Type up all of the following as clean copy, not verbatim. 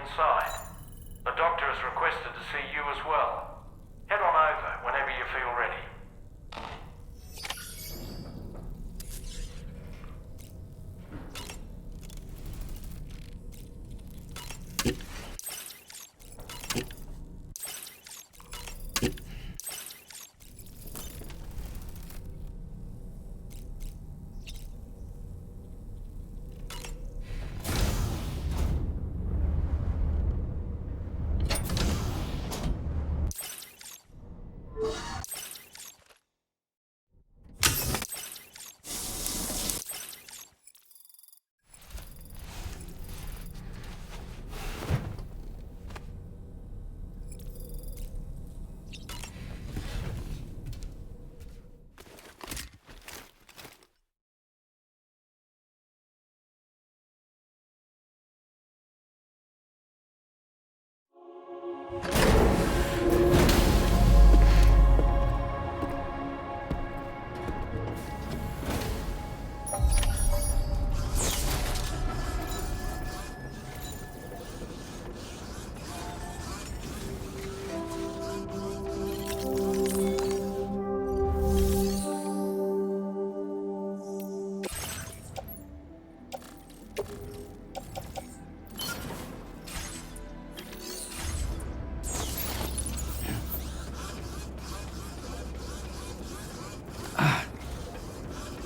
inside. The doctor has requested to see you as well. Head on over whenever you feel ready.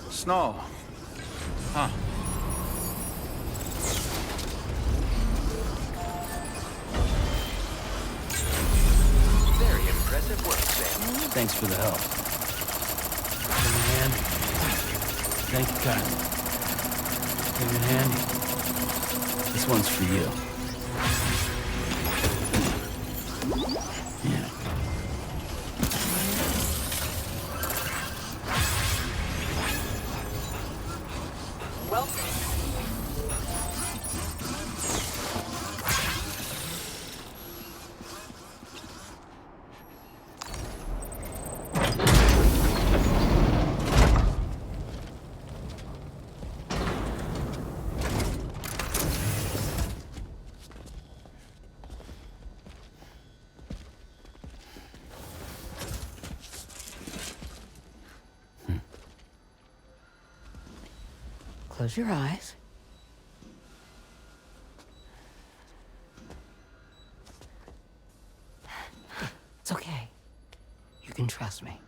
Snow. Huh. Very impressive work, Sam. Thanks for the help. Came in handy. Thank you, kindly. Came in handy. This one's for you. Yeah. Close your eyes. It's okay. You can trust me.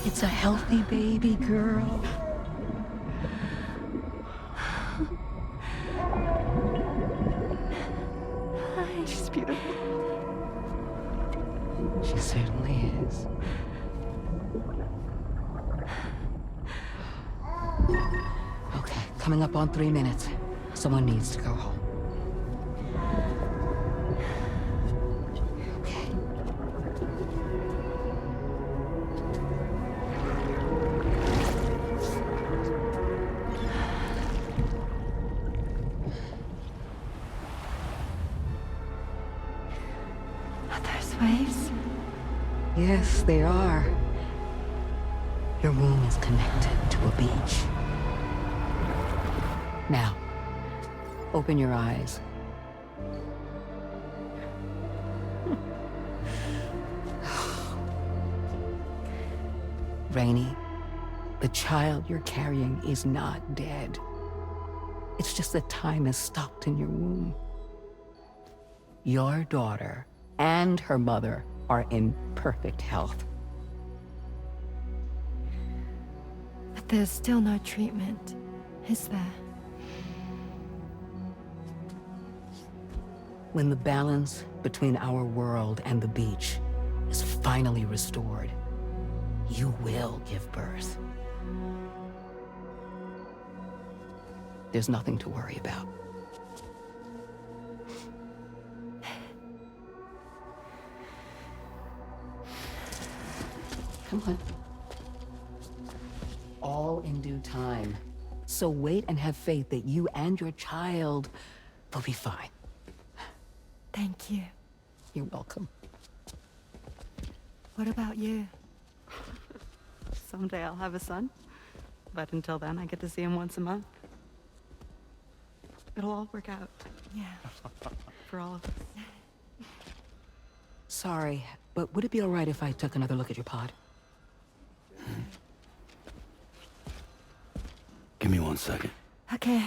It's a healthy baby girl. She's beautiful. She certainly is. Okay, coming up on 3 minutes. Someone needs to go home. Okay. Waves? Yes, they are. Your womb is connected to a beach. Now, open your eyes. Rainy, the child you're carrying is not dead. It's just that time has stopped in your womb. Your daughter and her mother are in perfect health. But there's still no treatment, is there? When the balance between our world and the beach is finally restored, you will give birth. There's nothing to worry about. Come on. All in due time. So wait and have faith that you and your child will be fine. Thank you. You're welcome. What about you? Someday I'll have a son. But until then, I get to see him once a month. It'll all work out. Yeah. For all of us. Sorry, but would it be all right if I took another look at your pod? Give me 1 second. Okay,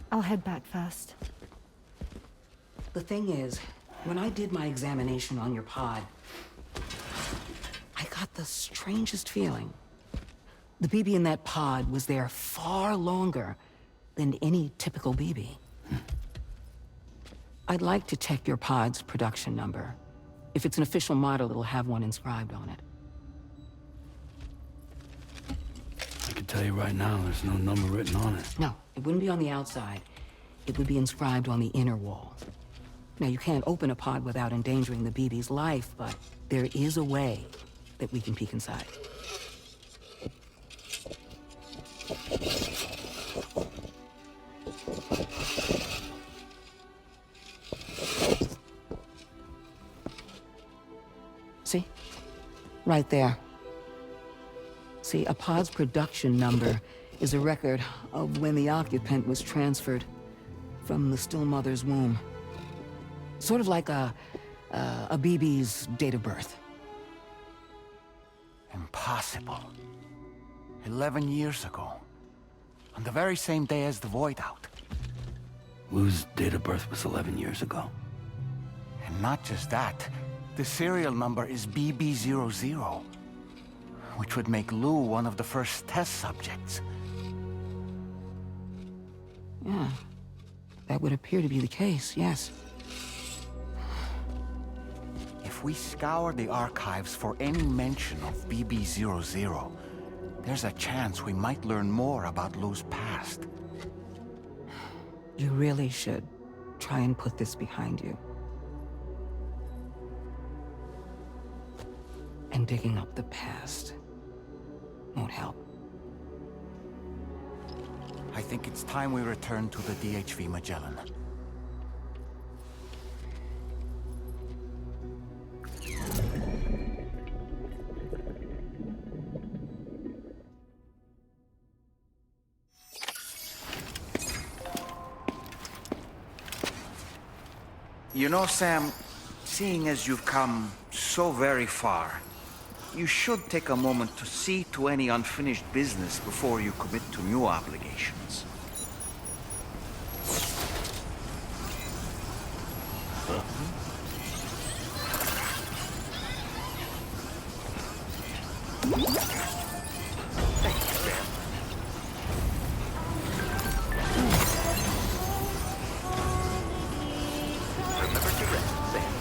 I'll head back first. The thing is, when I did my examination on your pod, I got the strangest feeling. The BB in that pod was there far longer than any typical BB. I'd like to check your pod's production number. If it's an official model, it'll have one inscribed on it. I can tell you right now, there's no number written on it. No, it wouldn't be on the outside. It would be inscribed on the inner wall. Now, you can't open a pod without endangering the BB's life, but there is a way that we can peek inside. See? Right there. See, a pod's production number is a record of when the occupant was transferred from the still mother's womb. Sort of like a BB's date of birth. Impossible. 11 years ago. On the very same day as the Void Out. Lou's date of birth was 11 years ago. And not just that, the serial number is BB00, which would make Lou one of the first test subjects. Yeah, that would appear to be the case, yes. If we scour the archives for any mention of BB00, there's a chance we might learn more about Lou's past. You really should try and put this behind you. And digging up the past won't help. I think it's time we return to the DHV Magellan. You know, Sam, seeing as you've come so very far, you should take a moment to see to any unfinished business before you commit to new obligations. Thank you, Sam. Remember to rest, Sam.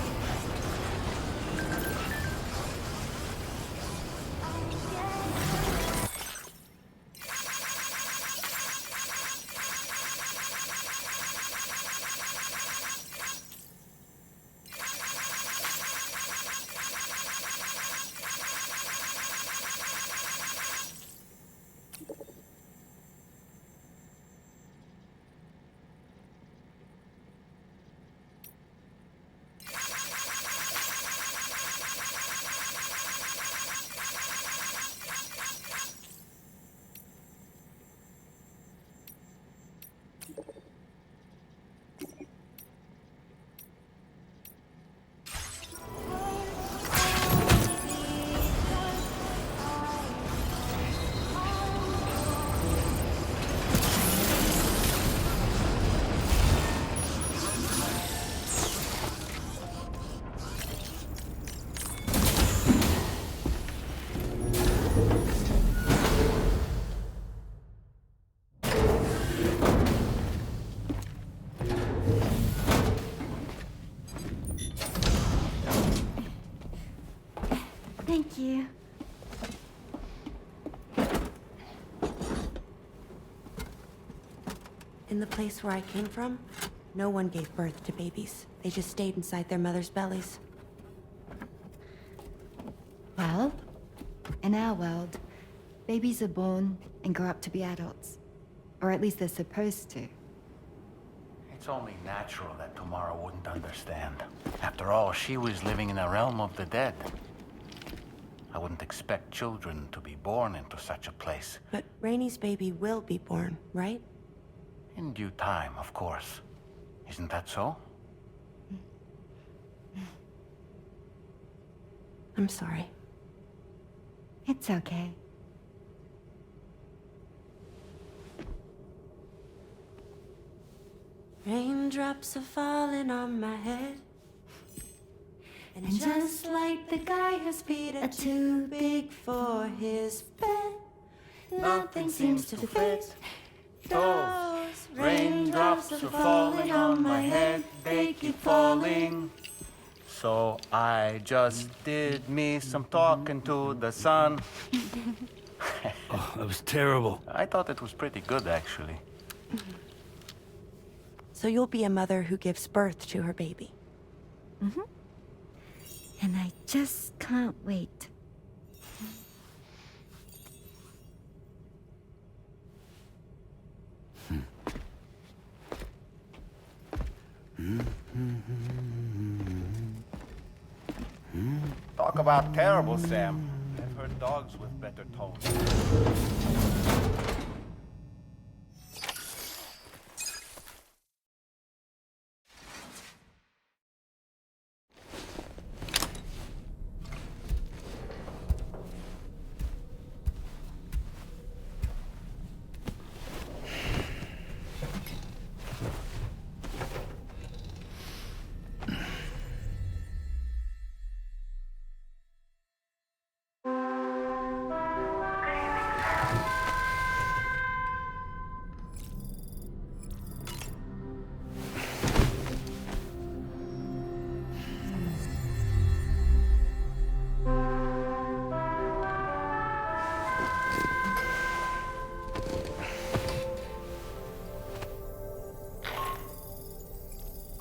Thank you. In the place where I came from, no one gave birth to babies. They just stayed inside their mothers' bellies. Well, in our world, babies are born and grow up to be adults. Or at least they're supposed to. It's only natural that Tamara wouldn't understand. After all, she was living in a realm of the dead. I wouldn't expect children to be born into such a place. But Rainey's baby will be born, right? In due time, of course. Isn't that so? I'm sorry. It's okay. Raindrops are falling on my head. And just like the guy whose feet are too big for his bed, nothing seems to fit. Those raindrops are falling on my head, they keep falling. So I just did me some talking to the sun. Oh, that was terrible. I thought it was pretty good, actually. So you'll be a mother who gives birth to her baby. And I just can't wait. Talk about terrible, Sam. I've heard dogs with better tones.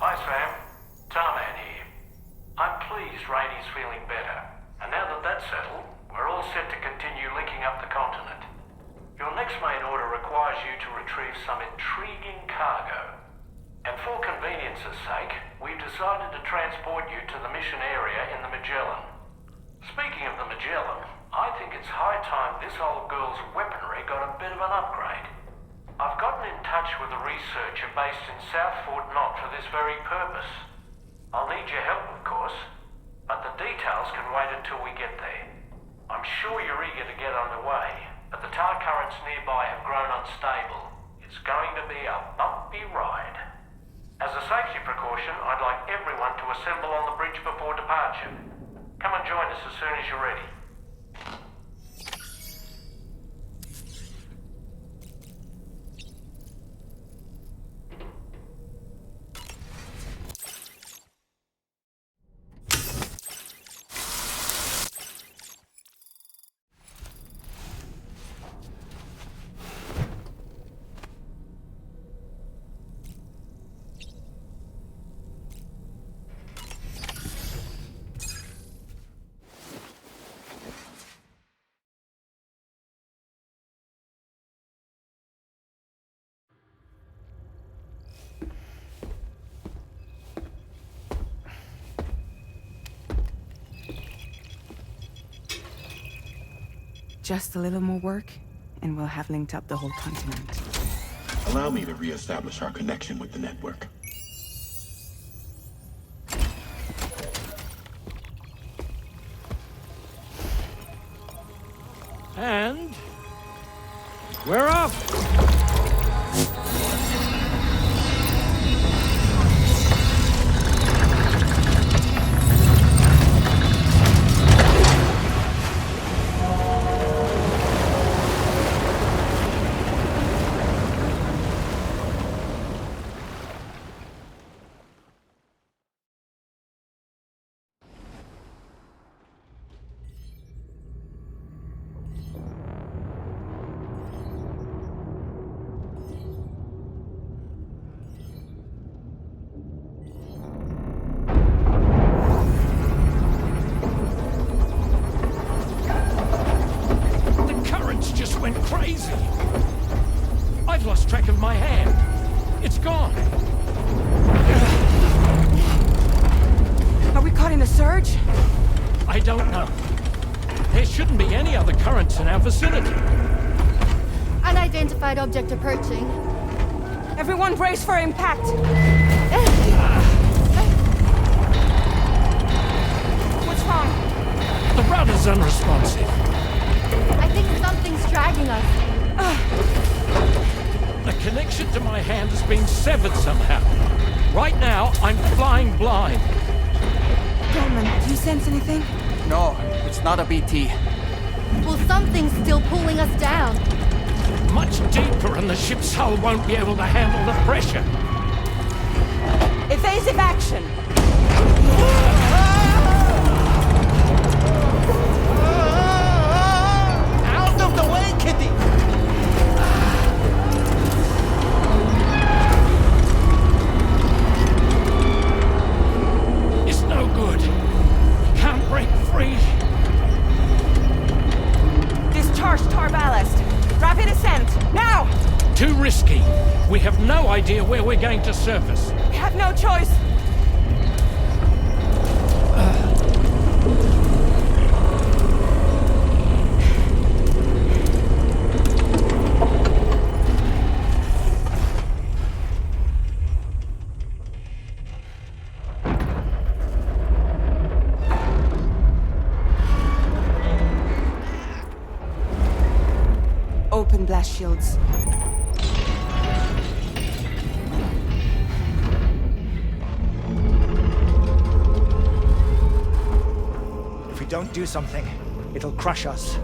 Hi, Sam. Tarman here. I'm pleased Rainey's feeling better. And now that that's settled, we're all set to continue linking up the continent. Your next main order requires you to retrieve some intriguing cargo. And for convenience's sake, we've decided to transport you to the mission area in the Magellan. Speaking of the Magellan, I think it's high time this old girl's weaponry got a bit of an upgrade. I've gotten in touch with a researcher based in South Fort Knott for this very purpose. I'll need your help, of course, but the details can wait until we get there. I'm sure you're eager to get underway, but the tide currents nearby have grown unstable. It's going to be a bumpy ride. As a safety precaution, I'd like everyone to assemble on the bridge before departure. Come and join us as soon as you're ready. Just a little more work, and we'll have linked up the whole continent. Allow me to reestablish our connection with the network. And we're off! Went crazy. I've lost track of my hand. It's gone. Are we caught in a surge? I don't know. There shouldn't be any other currents in our vicinity. Unidentified object approaching. Everyone brace for impact! What's wrong? The rudder's unresponsive. I think something's dragging us. The connection to my hand has been severed somehow. Right now, I'm flying blind. Dolman, do you sense anything? No, it's not a BT. Well, something's still pulling us down. Much deeper and the ship's hull won't be able to handle the pressure. Evasive action! Out of the way, Kitty! It's no good. Can't break free. Discharge tar ballast. Rapid ascent, now! Too risky. We have no idea where we're going to surface. We have no choice. Open blast shields. If we don't do something, it'll crush us.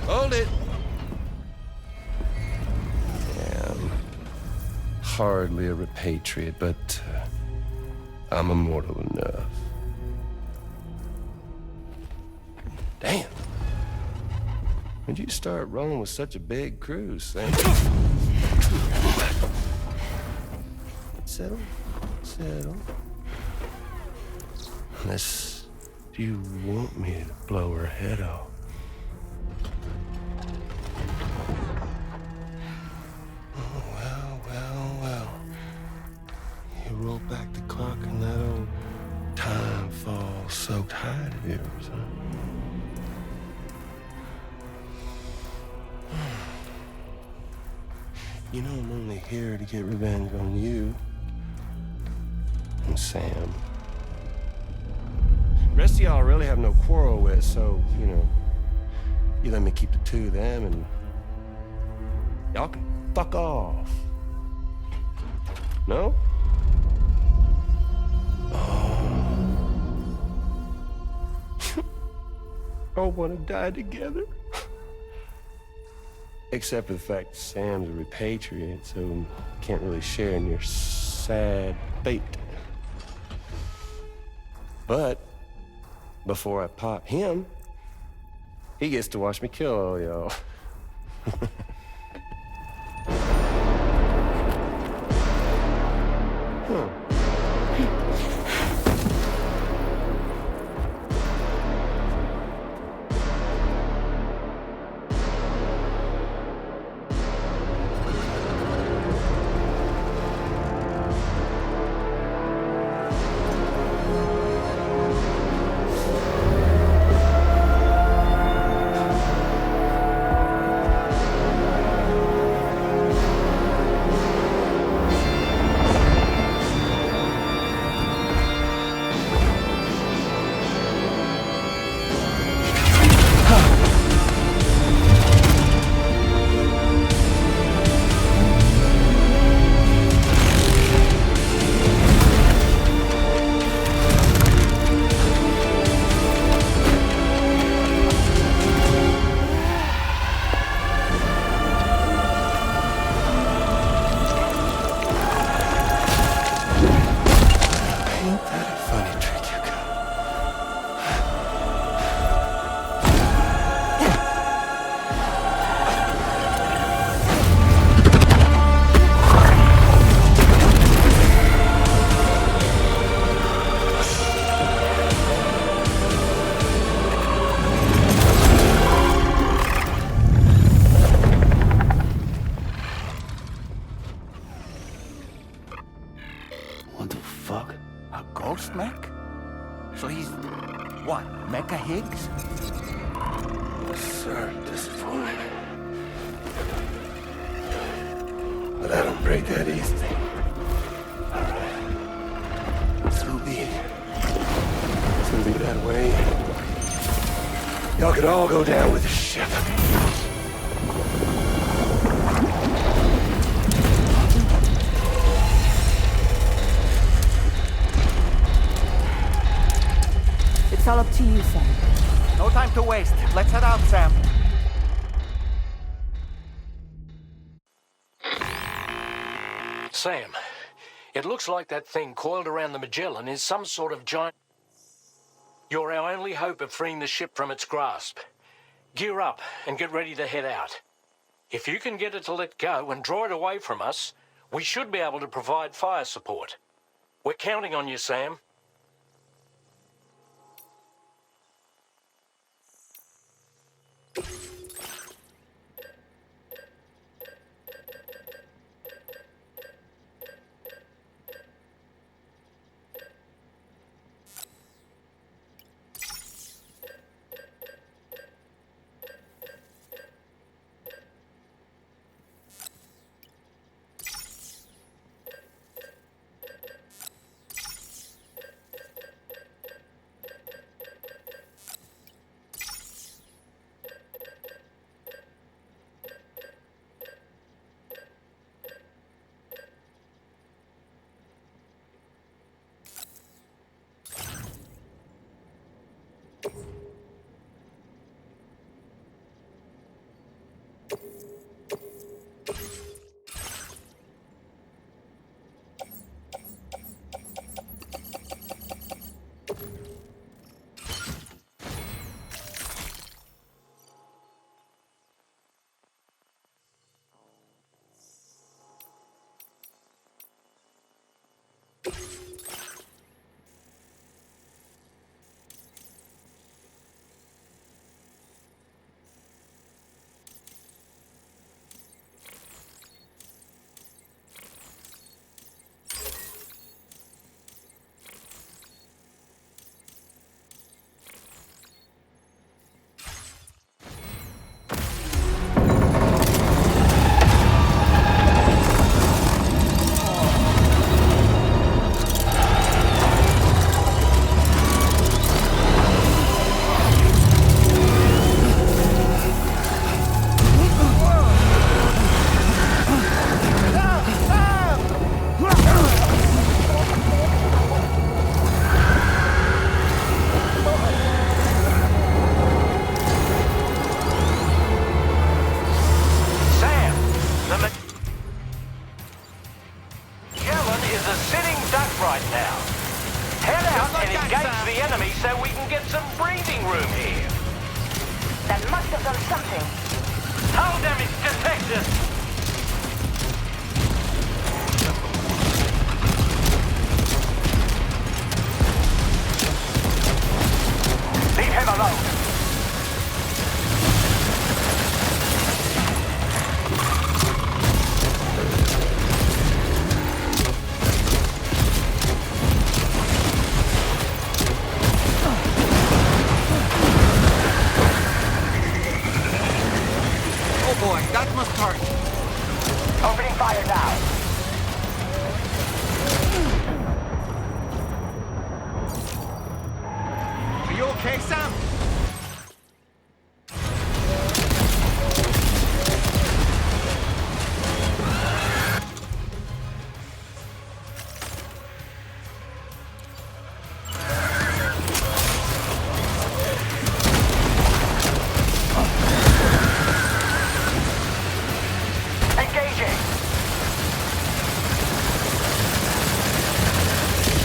Hold it! Yeah, I'm hardly a repatriate, but I'm immortal enough. Damn. When'd you start rolling with such a big crew, Sam? Settle. Settle. Unless you want me to blow her head off. You roll back the clock and that old time fall soaked hide of yours, huh? You know I'm only here to get revenge on you and Sam. The rest of y'all really have no quarrel with, so, you know, you let me keep the two of them and y'all can fuck off. No? All want to die together. Except for the fact that Sam's a repatriate, so can't really share in your sad fate. But before I pop him, he gets to watch me kill all y'all. Higgs? Sir, disappointed. But I don't break that easy. So be it. It's gonna be that way. Y'all could all go down with the ship. It's all up to you, Sam. No time to waste. Let's head out, Sam. Sam, it looks like that thing coiled around the Magellan is some sort of giant... You're our only hope of freeing the ship from its grasp. Gear up and get ready to head out. If you can get it to let go and draw it away from us, we should be able to provide fire support. We're counting on you, Sam.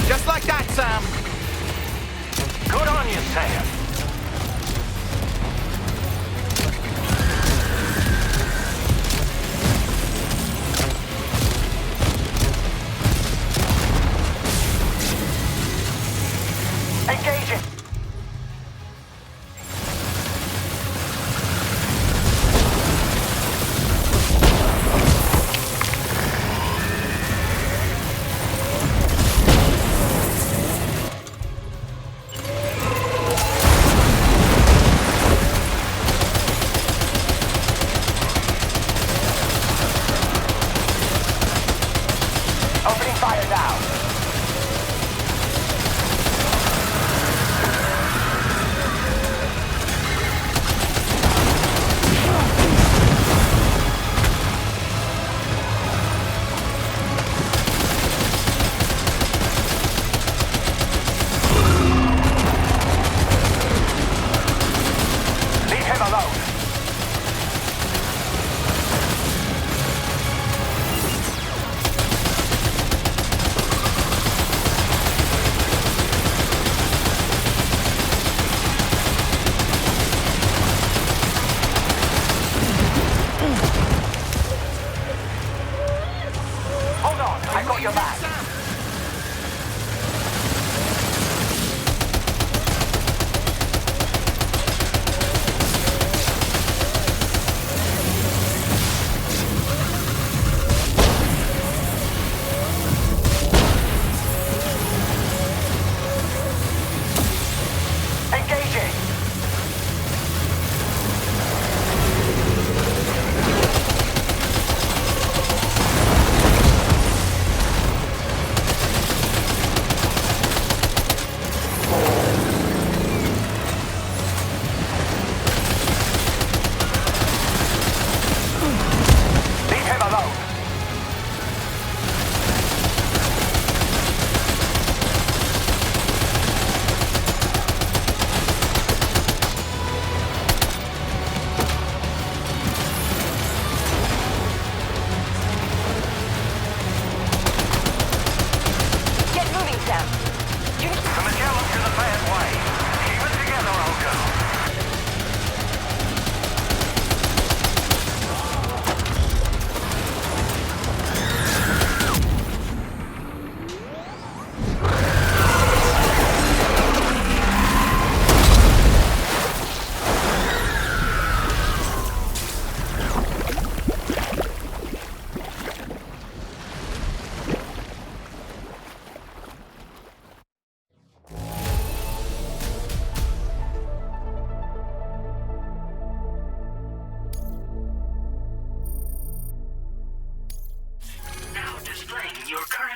Just like that, Sam. Good on you, Sam.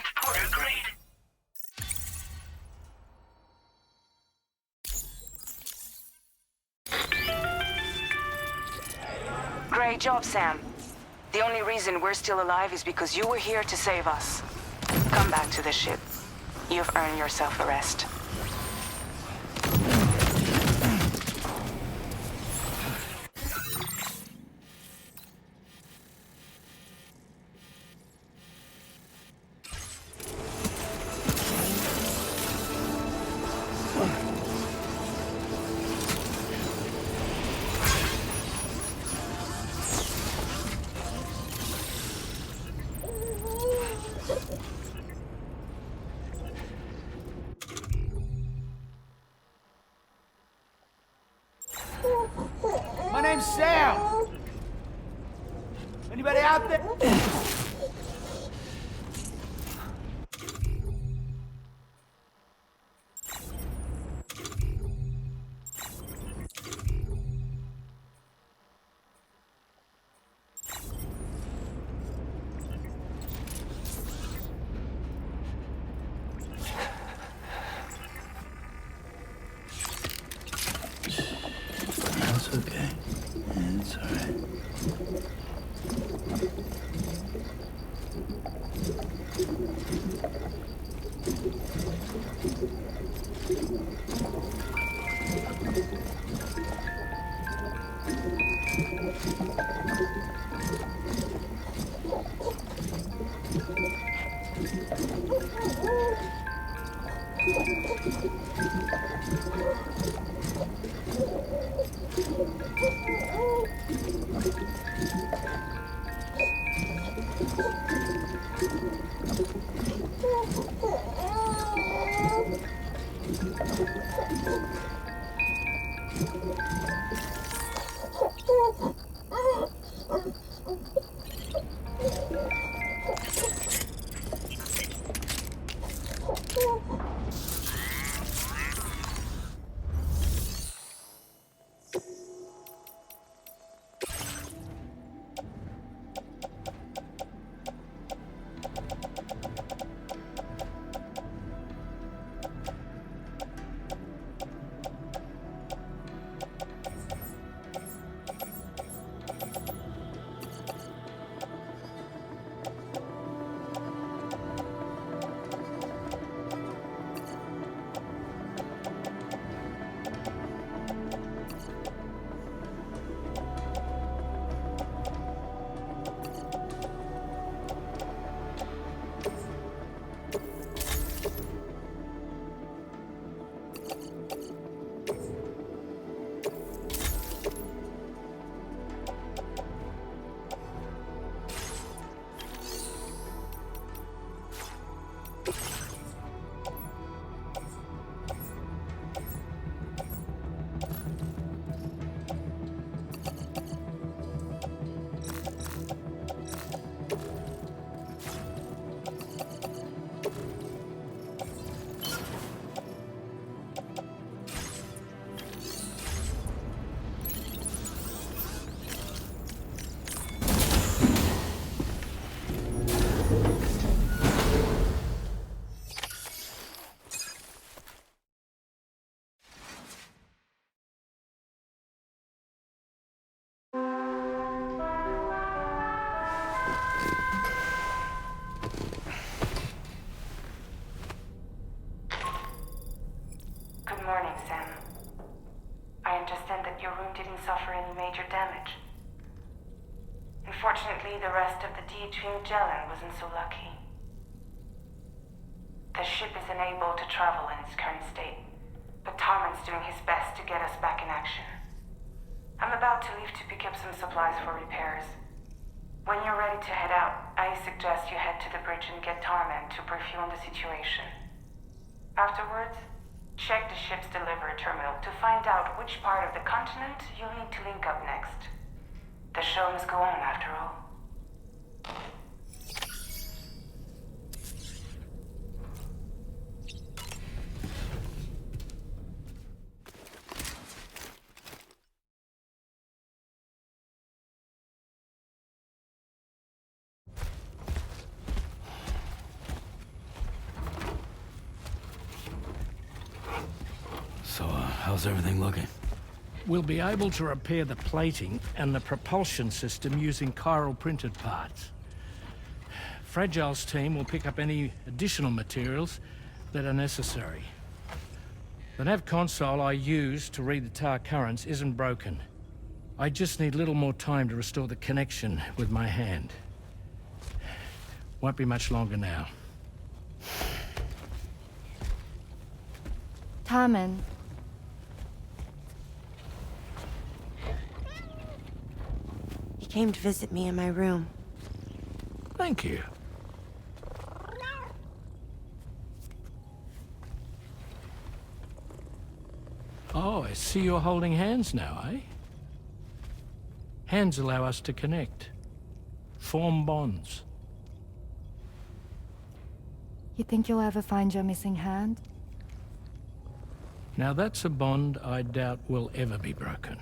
Transport agreed. Great job, Sam. The only reason we're still alive is because you were here to save us. Come back to the ship. You've earned yourself a rest. My name's Sam! Anybody out there? That's okay. It's all right. Good morning, Sam. I understand that your room didn't suffer any major damage. Unfortunately, the rest of the DHV Magellan wasn't so lucky. The ship is unable to travel in its current state, but Tarman's doing his best to get us back in action. I'm about to leave to pick up some supplies for repairs. When you're ready to head out, I suggest you head to the bridge and get Tarman to brief you on the situation. Afterwards, check the ship's delivery terminal to find out which part of the continent you'll need to link up next. The show must go on, after all. How's everything looking? We'll be able to repair the plating and the propulsion system using chiral printed parts. Fragile's team will pick up any additional materials that are necessary. The nav console I use to read the tar currents isn't broken. I just need a little more time to restore the connection with my hand. Won't be much longer now. Tarman. He came to visit me in my room. Thank you. Oh, I see you're holding hands now, eh? Hands allow us to connect. Form bonds. You think you'll ever find your missing hand? Now that's a bond I doubt will ever be broken.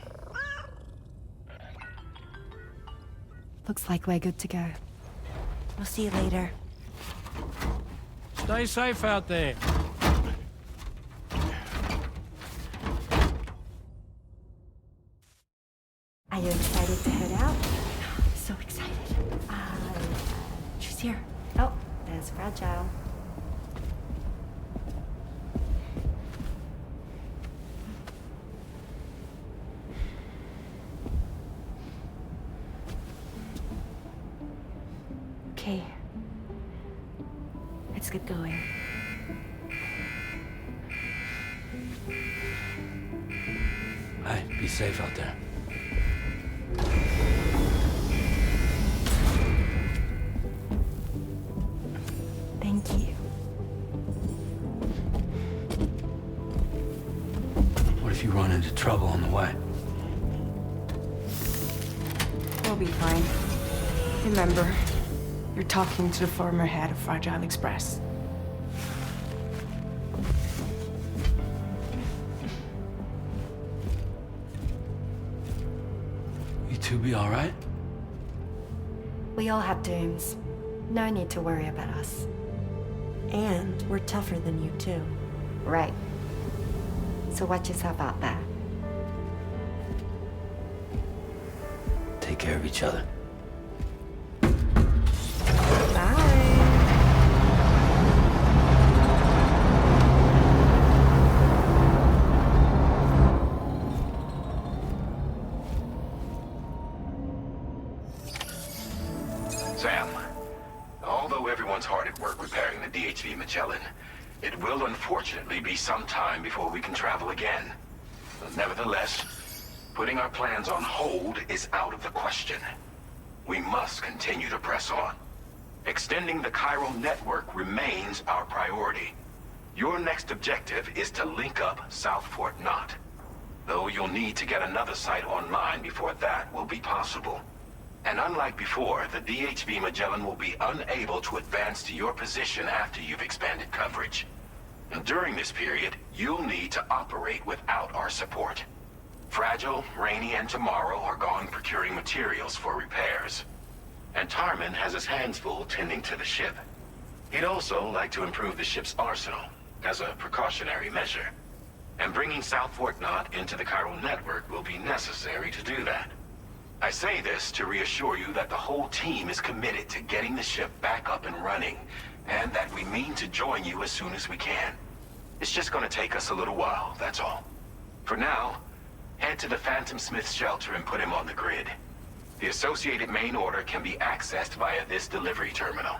Looks like we're good to go. We'll see you later. Stay safe out there. Are you excited to head out? So excited. She's here. Oh, there's Fragile. Okay. Let's get going. Hey, be safe out there. Thank you. What if you run into trouble on the way? We'll be fine. Remember, you're talking to the former head of Fragile Express. You two be all right? We all have dooms. No need to worry about us. And we're tougher than you, too. Right. So watch yourself out there. Take care of each other. Sam, although everyone's hard at work repairing the DHV Magellan, it will unfortunately be some time before we can travel again. Nevertheless, putting our plans on hold is out of the question. We must continue to press on. Extending the chiral network remains our priority. Your next objective is to link up South Fort Knot. Though you'll need to get another site online before that will be possible. And unlike before, the DHV Magellan will be unable to advance to your position after you've expanded coverage. And during this period, you'll need to operate without our support. Fragile, Rainey, and Tomorrow are gone procuring materials for repairs. And Tarman has his hands full tending to the ship. He'd also like to improve the ship's arsenal, as a precautionary measure. And bringing South Fort Knot into the chiral network will be necessary to do that. I say this to reassure you that the whole team is committed to getting the ship back up and running, and that we mean to join you as soon as we can. It's just gonna take us a little while, that's all. For now, head to the Phantom Smith shelter and put him on the grid. The associated main order can be accessed via this delivery terminal.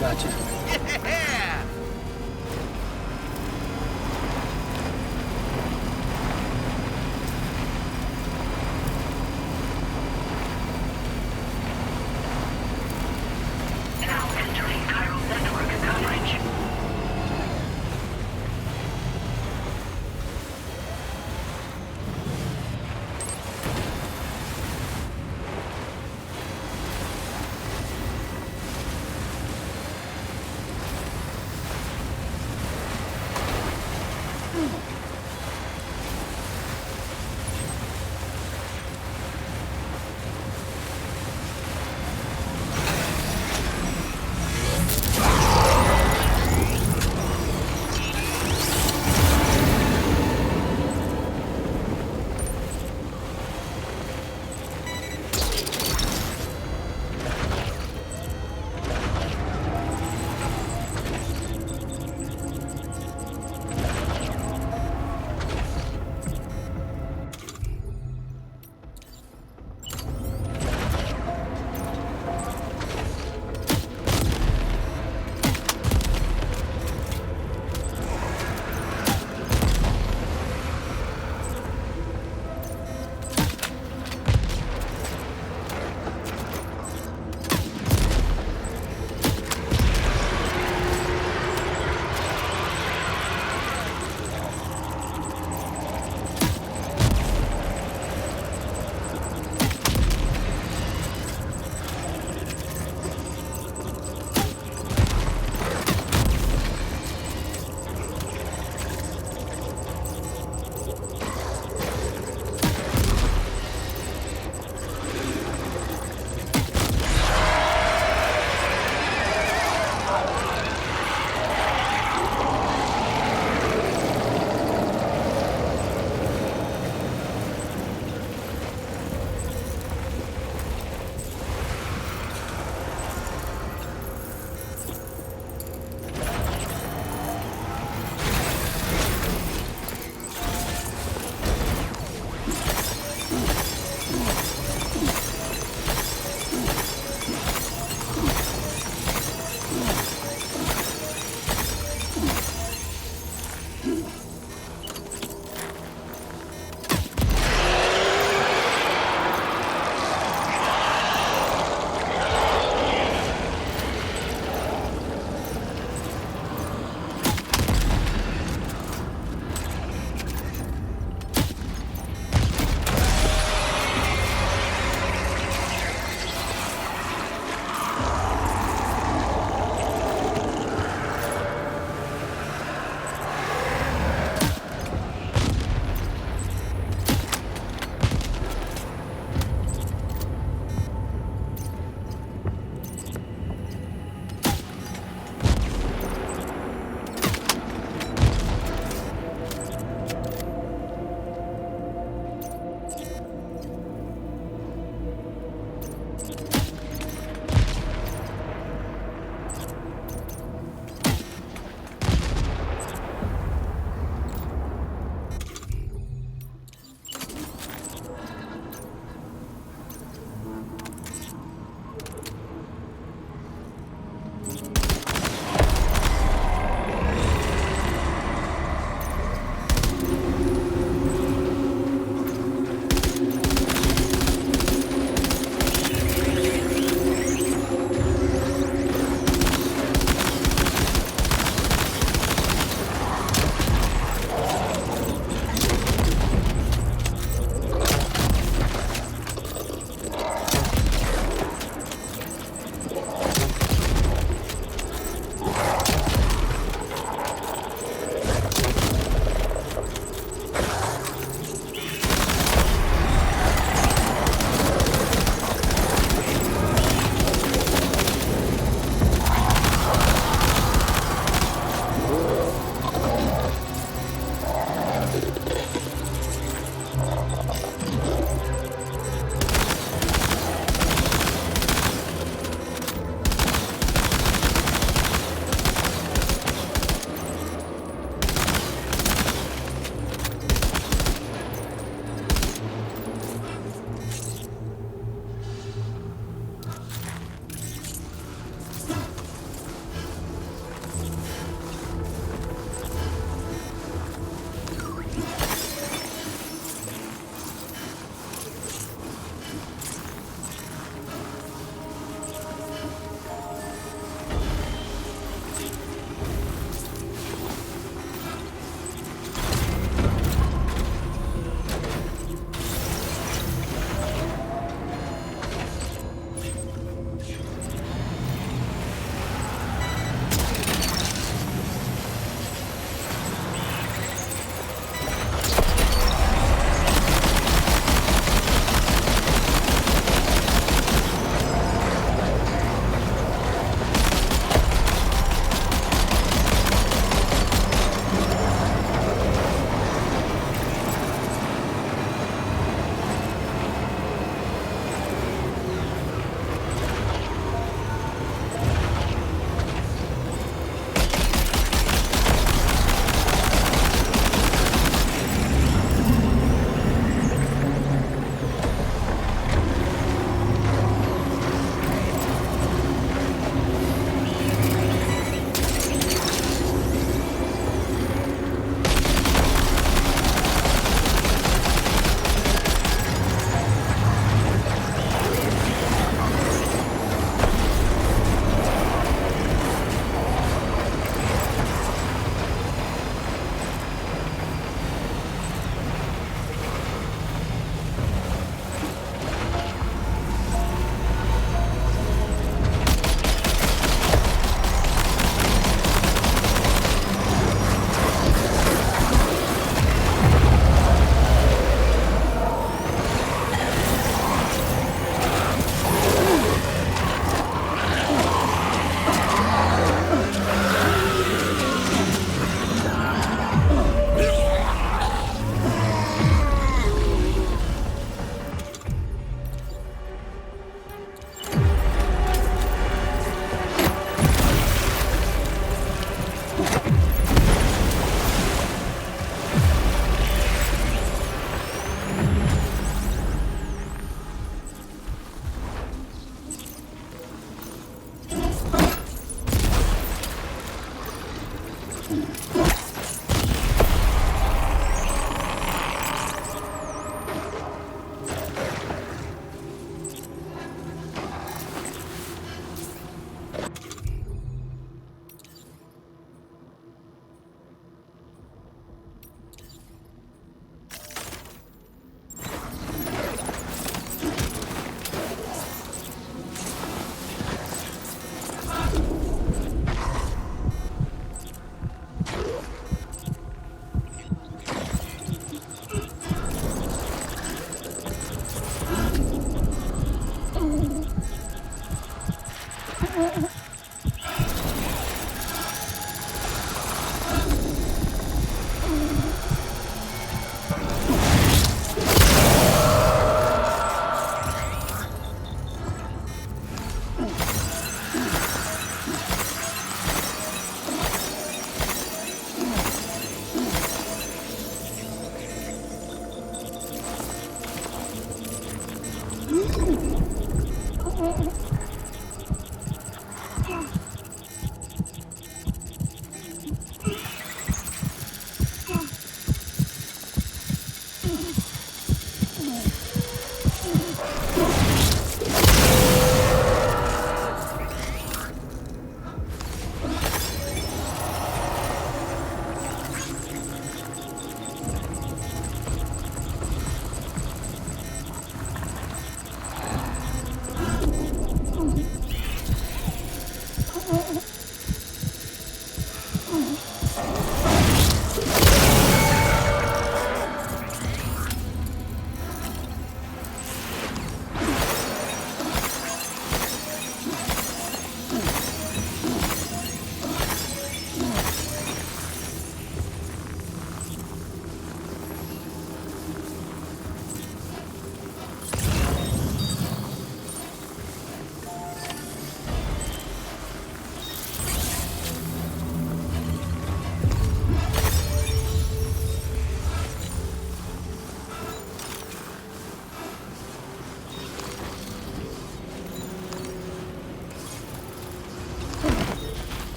Gotcha. Yeah! Now entering chiral network coverage.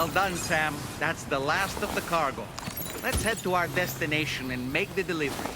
Well done, Sam. That's the last of the cargo. Let's head to our destination and make the delivery.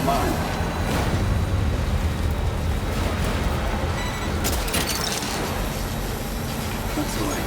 mine. That's the way.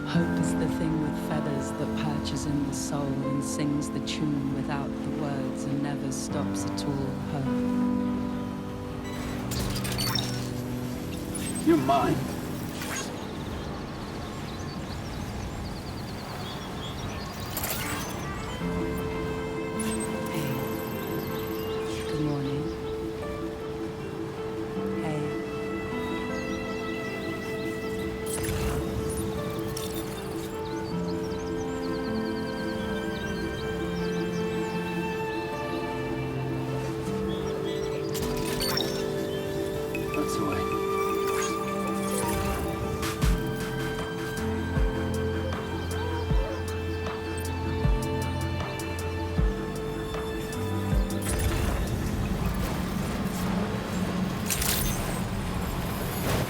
Hope is the thing with feathers that perches in the soul and sings the tune without the words and never stops at all. Hope. You're mine. Good morning. Hey. That's the way.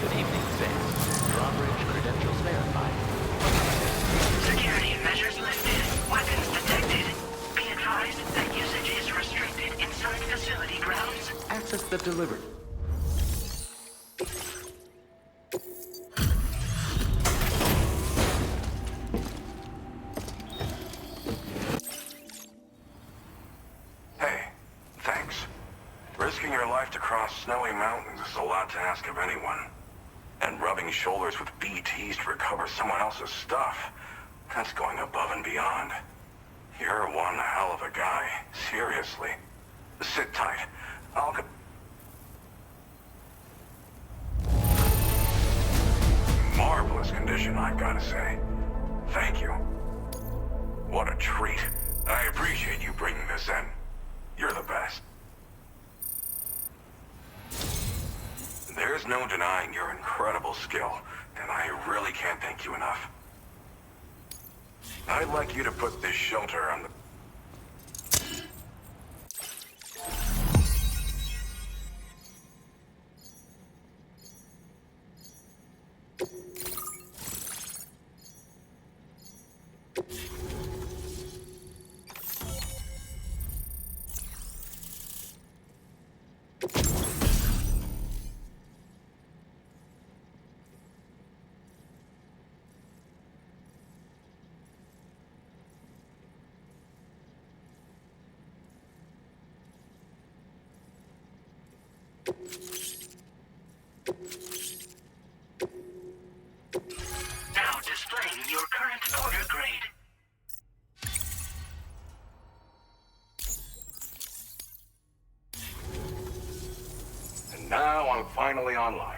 Good evening, Vince. Drawbridge credentials verified. Security measures lifted. Weapons detected. Be advised that usage is restricted inside facility grounds. Access the delivery. Hey, thanks. Risking your life to cross snowy mountains is a lot to ask of anyone. And rubbing shoulders with BTs to recover someone else's stuff, that's going above and beyond. You're one hell of a guy, seriously. Sit tight. I'll go... Marvelous condition, I've gotta say. Thank you. What a treat. I appreciate you bringing this in. You're the best. There's no denying your incredible skill, and I really can't thank you enough. I'd like you to put this shelter on the... Now displaying your current order grade. And now I'm finally online.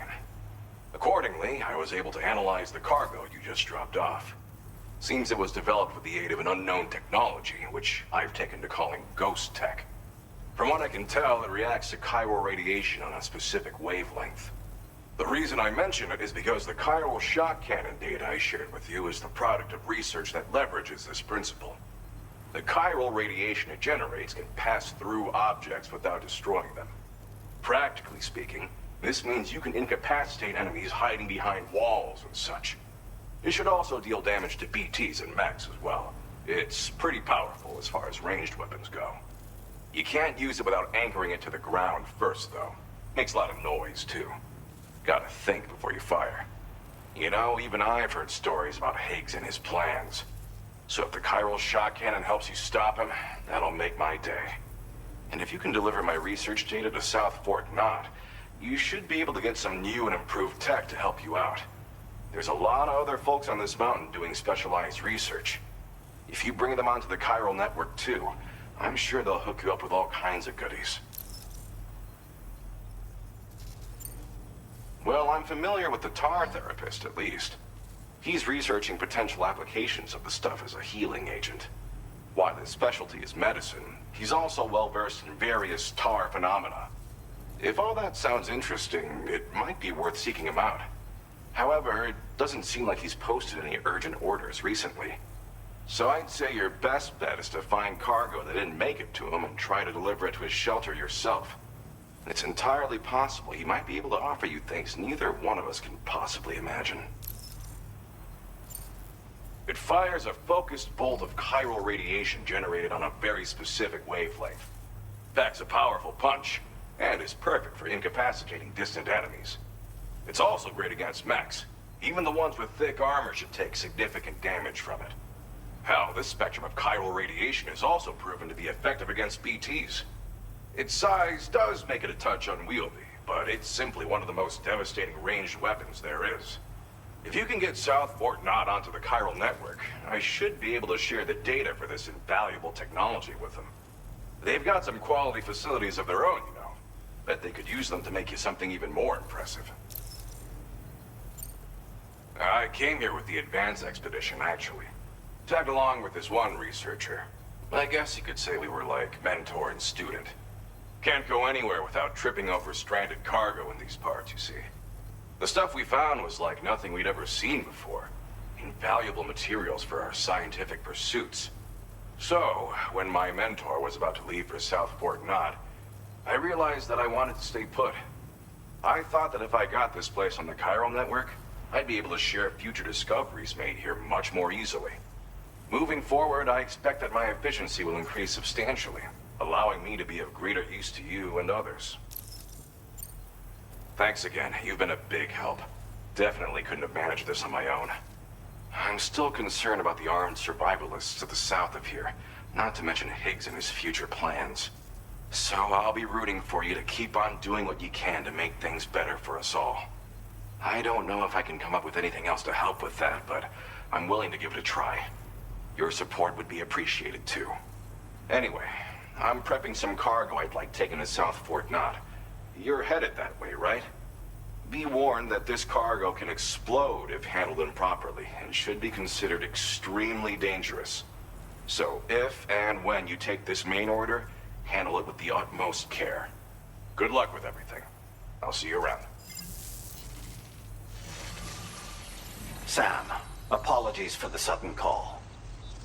Accordingly, I was able to analyze the cargo you just dropped off. Seems it was developed with the aid of an unknown technology, which I've taken to calling ghost tech. From what I can tell, it reacts to chiral radiation on a specific wavelength. The reason I mention it is because the chiral shock cannon data I shared with you is the product of research that leverages this principle. The chiral radiation it generates can pass through objects without destroying them. Practically speaking, this means you can incapacitate enemies hiding behind walls and such. It should also deal damage to BTs and mechs as well. It's pretty powerful as far as ranged weapons go. You can't use it without anchoring it to the ground first, though. Makes a lot of noise, too. Gotta think before you fire. You know, even I've heard stories about Higgs and his plans. So if the chiral shock cannon helps you stop him, that'll make my day. And if you can deliver my research data to South Fort Knott, you should be able to get some new and improved tech to help you out. There's a lot of other folks on this mountain doing specialized research. If you bring them onto the chiral network too, I'm sure they'll hook you up with all kinds of goodies. Well, I'm familiar with the tar therapist, at least. He's researching potential applications of the stuff as a healing agent. While his specialty is medicine, he's also well-versed in various tar phenomena. If all that sounds interesting, it might be worth seeking him out. However, it doesn't seem like he's posted any urgent orders recently. So I'd say your best bet is to find cargo that didn't make it to him and try to deliver it to his shelter yourself. It's entirely possible he might be able to offer you things neither one of us can possibly imagine. It fires a focused bolt of chiral radiation generated on a very specific wavelength. Packs a powerful punch, and is perfect for incapacitating distant enemies. It's also great against mechs. Even the ones with thick armor should take significant damage from it. Hell, this spectrum of chiral radiation is also proven to be effective against BTs. Its size does make it a touch unwieldy, but it's simply one of the most devastating ranged weapons there is. If you can get South Fort Knott onto the chiral network, I should be able to share the data for this invaluable technology with them. They've got some quality facilities of their own, you know. Bet they could use them to make you something even more impressive. I came here with the advance expedition, actually. Tagged along with this one researcher. I guess you could say we were like mentor and student. Can't go anywhere without tripping over stranded cargo in these parts, you see. The stuff we found was like nothing we'd ever seen before. Invaluable materials for our scientific pursuits. So, when my mentor was about to leave for South Fort Knott, I realized that I wanted to stay put. I thought that if I got this place on the chiral network, I'd be able to share future discoveries made here much more easily. Moving forward, I expect that my efficiency will increase substantially, allowing me to be of greater use to you and others. Thanks again. You've been a big help. Definitely couldn't have managed this on my own. I'm still concerned about the armed survivalists to the south of here, not to mention Higgs and his future plans. So I'll be rooting for you to keep on doing what you can to make things better for us all. I don't know if I can come up with anything else to help with that, but I'm willing to give it a try. Your support would be appreciated too. Anyway, I'm prepping some cargo I'd like taken to South Fort Knott. You're headed that way, right? Be warned that this cargo can explode if handled improperly, and should be considered extremely dangerous. So if and when you take this main order, handle it with the utmost care. Good luck with everything. I'll see you around. Sam, apologies for the sudden call.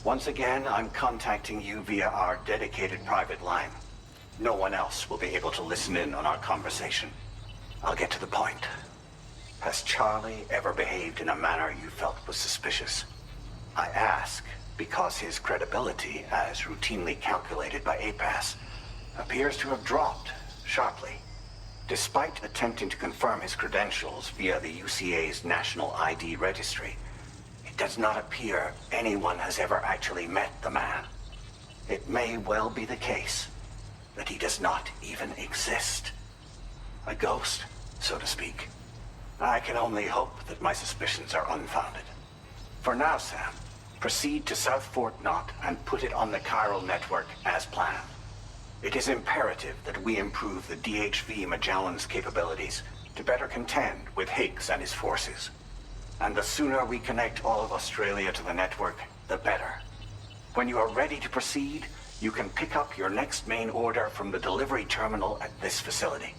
Once again, I'm contacting you via our dedicated private line. No one else will be able to listen in on our conversation. I'll get to the point. Has Charlie ever behaved in a manner you felt was suspicious? I ask because his credibility, as routinely calculated by APAS, appears to have dropped sharply. Despite attempting to confirm his credentials via the UCA's National ID Registry, it does not appear anyone has ever actually met the man. It may well be the case that he does not even exist. A ghost, so to speak. I can only hope that my suspicions are unfounded. For now, Sam, proceed to South Fort Knott and put it on the chiral network as planned. It is imperative that we improve the DHV Magellan's capabilities to better contend with Higgs and his forces. And the sooner we connect all of Australia to the network, the better. When you are ready to proceed, you can pick up your next main order from the delivery terminal at this facility.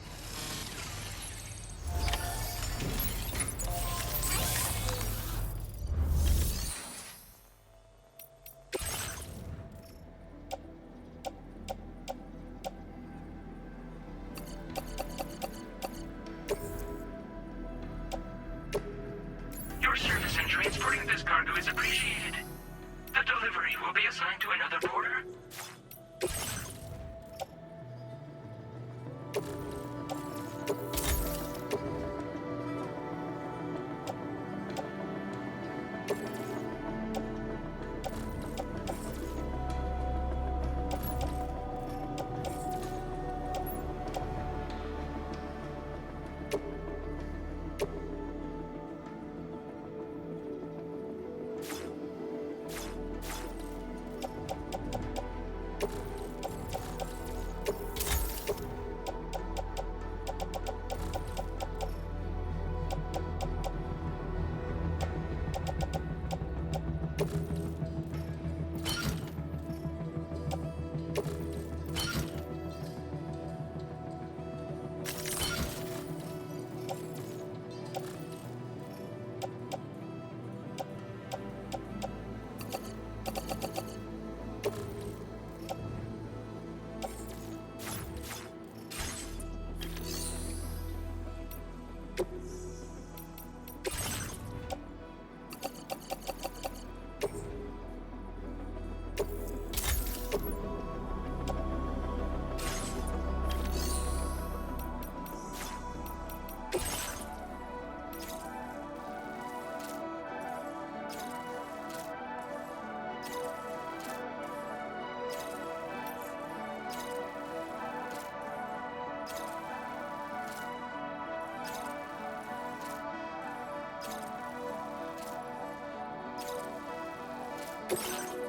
Your service in transporting this cargo is appreciated. The delivery will be assigned to another porter.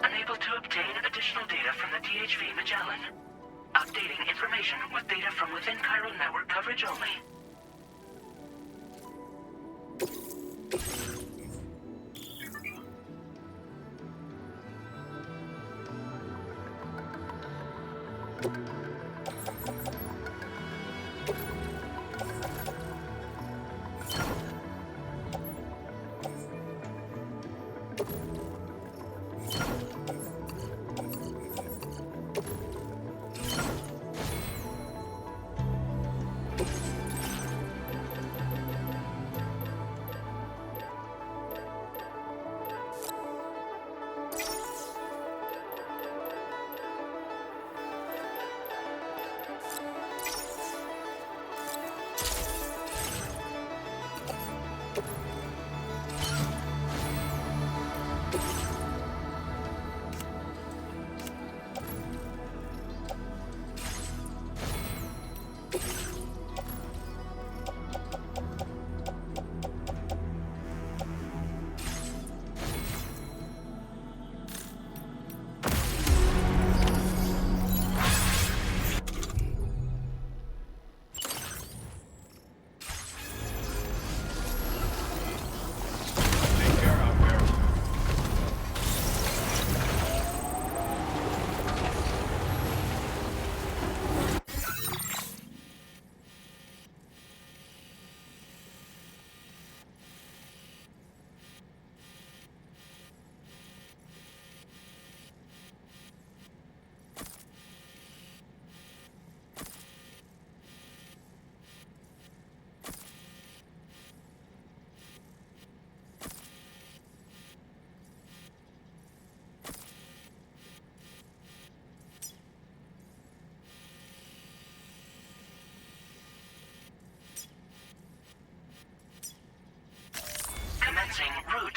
Unable to obtain additional data from the DHV Magellan. Updating information with data from within chiral network coverage only.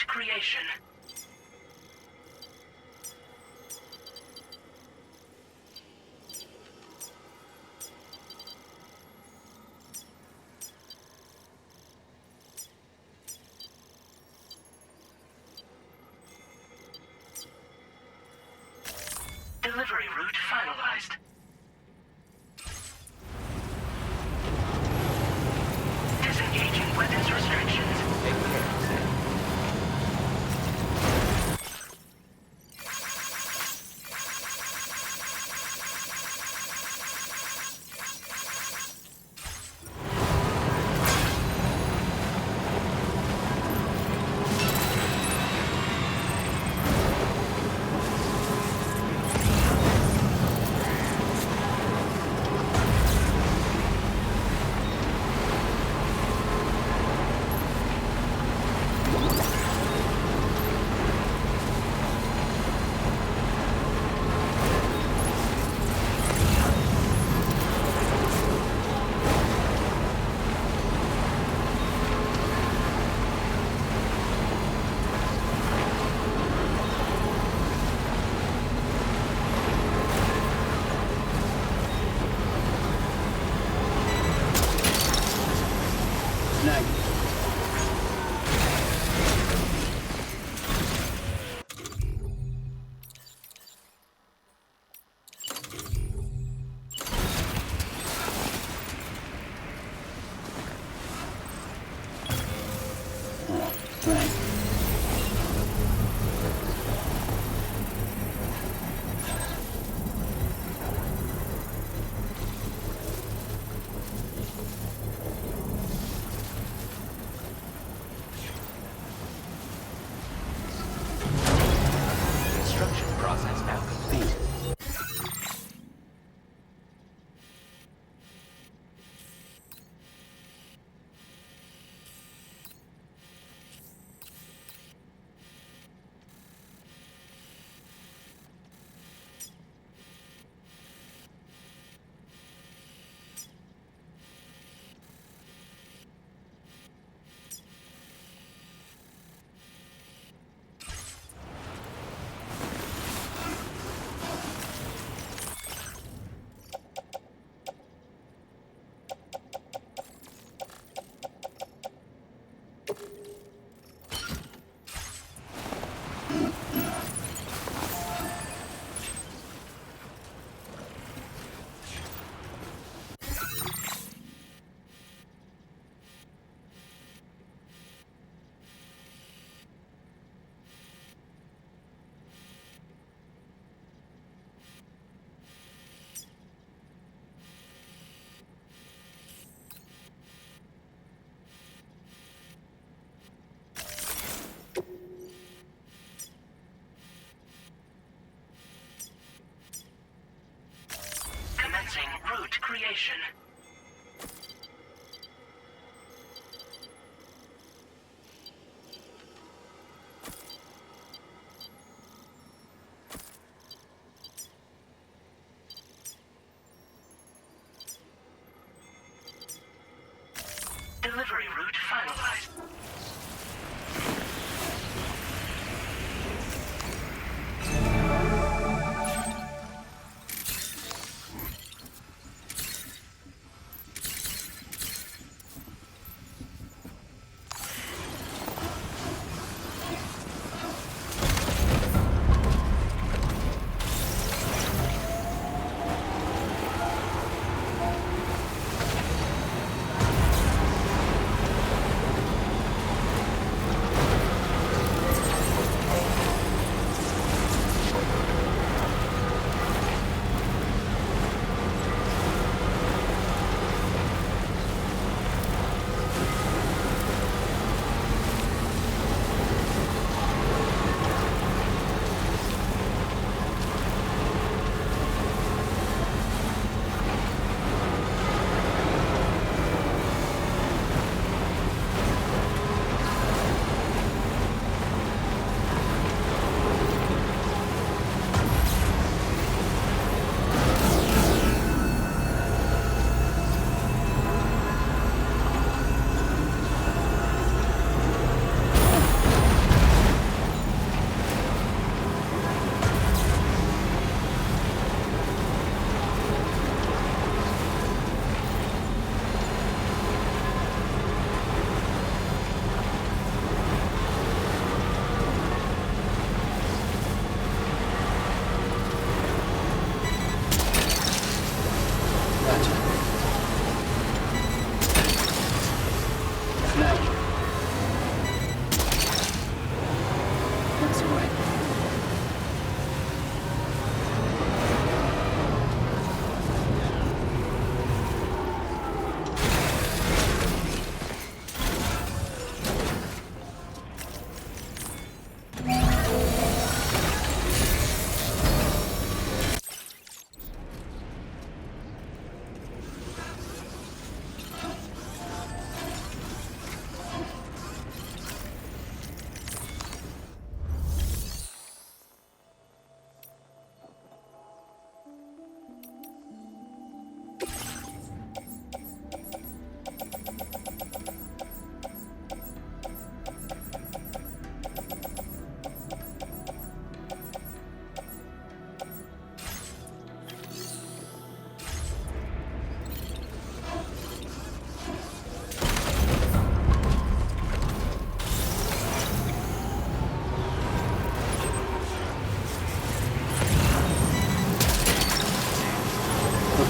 creation. Delivery route finalized. Disengaging weapons restrictions. Take care, Sam. Construction process now complete. Commencing route creation. Delivery route finalized.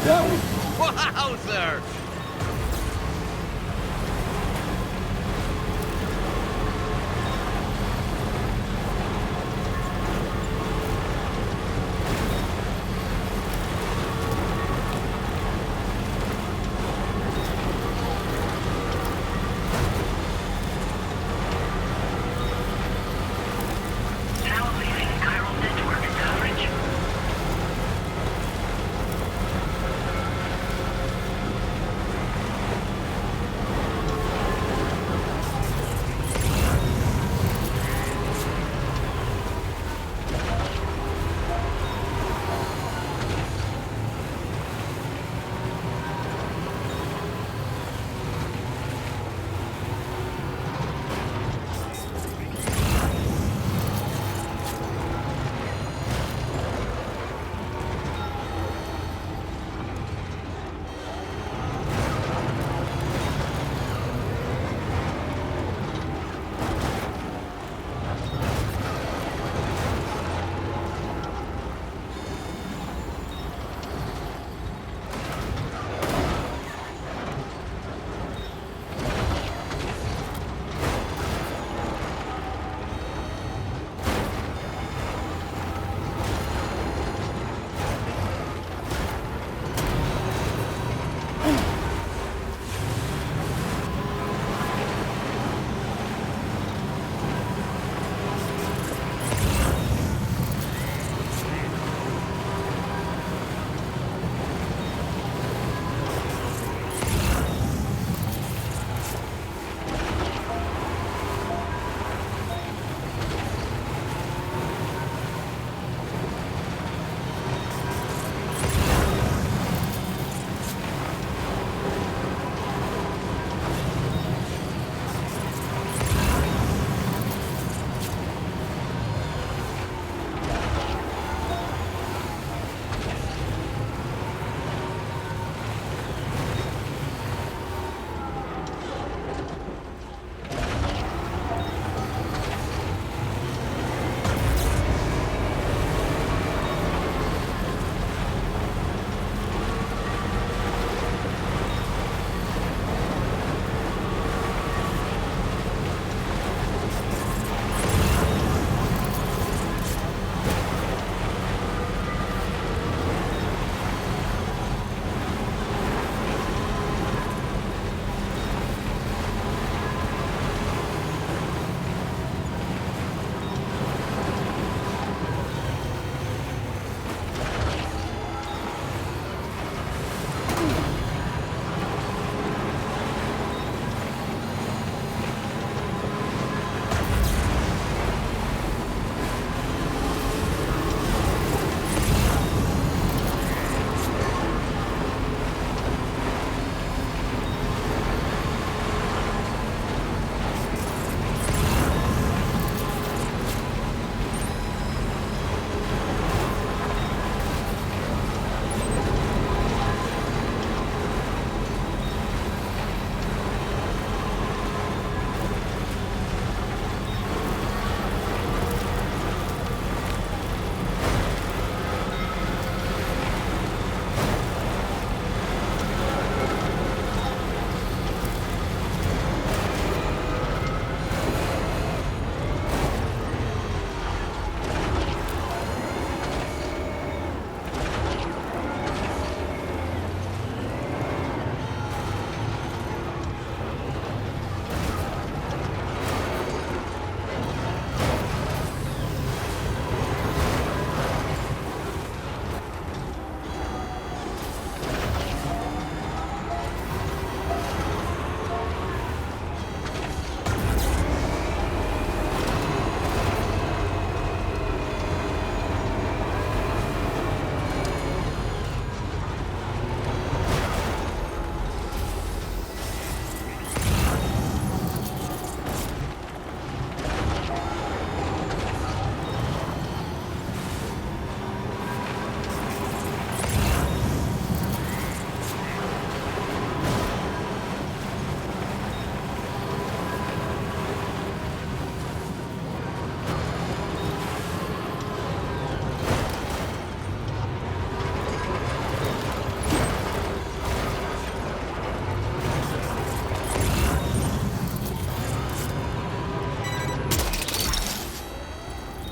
Wowzer! Now leaving chiral network coverage.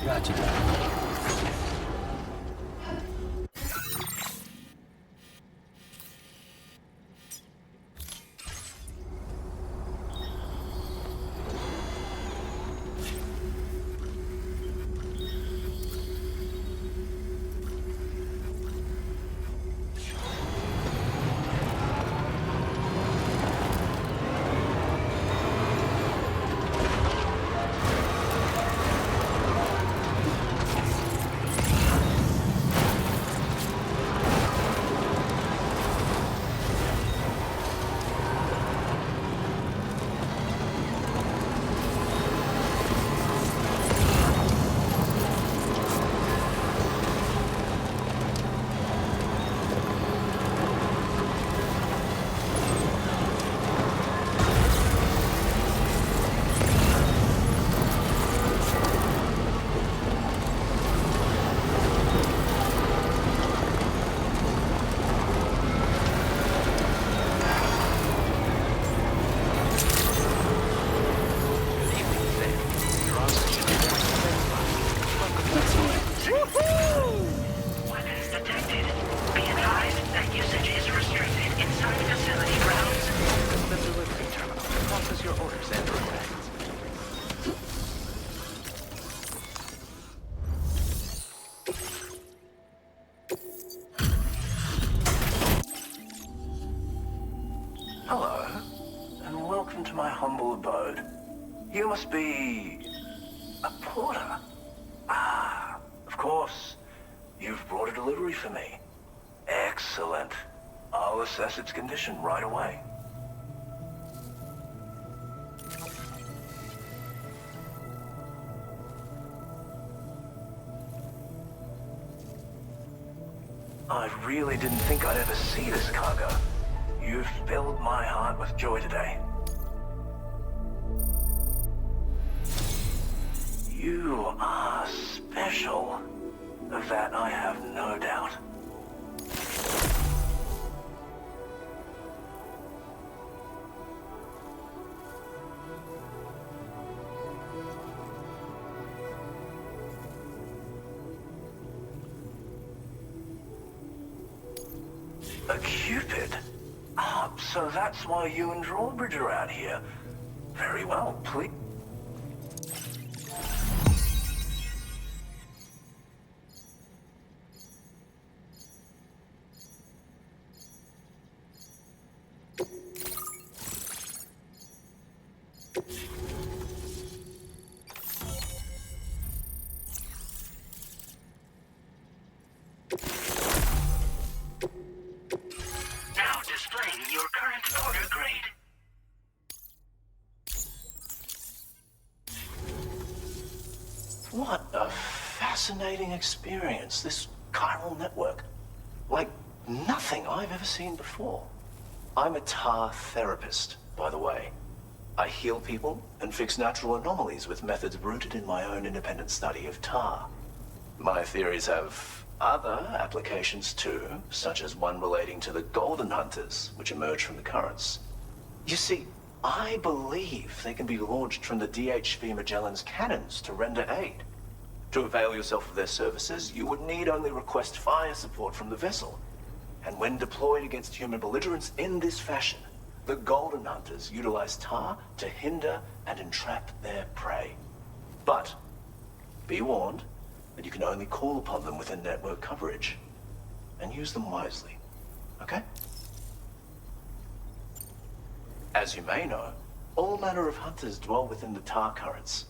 Gotcha. Weapons detected. Be advised that usage is restricted inside facility grounds. The delivery terminal to process your orders and requests. Hello, and welcome to my humble abode. You must be a porter. Ah, of course. You've brought a delivery for me. Excellent. I'll assess its condition right away. I really didn't think I'd ever see this cargo. You've filled my heart with joy today. You are special. Of that I have no doubt. A Cupid? Ah, so that's why you and Drawbridge are out here. Very well, please. Now displaying your current order grade. What a fascinating experience, this chiral network. Like nothing I've ever seen before. I'm a tar therapist, by the way. I heal people and fix natural anomalies with methods rooted in my own independent study of tar. My theories have other applications too, such as one relating to the golden hunters, which emerge from the currents. You see, I believe they can be launched from the DHV Magellan's cannons to render aid. To avail yourself of their services, you would need only request fire support from the vessel. And when deployed against human belligerents in this fashion, the golden hunters utilize tar to hinder and entrap their prey. But be warned that you can only call upon them within network coverage, and use them wisely, okay? As you may know, all manner of hunters dwell within the tar currents.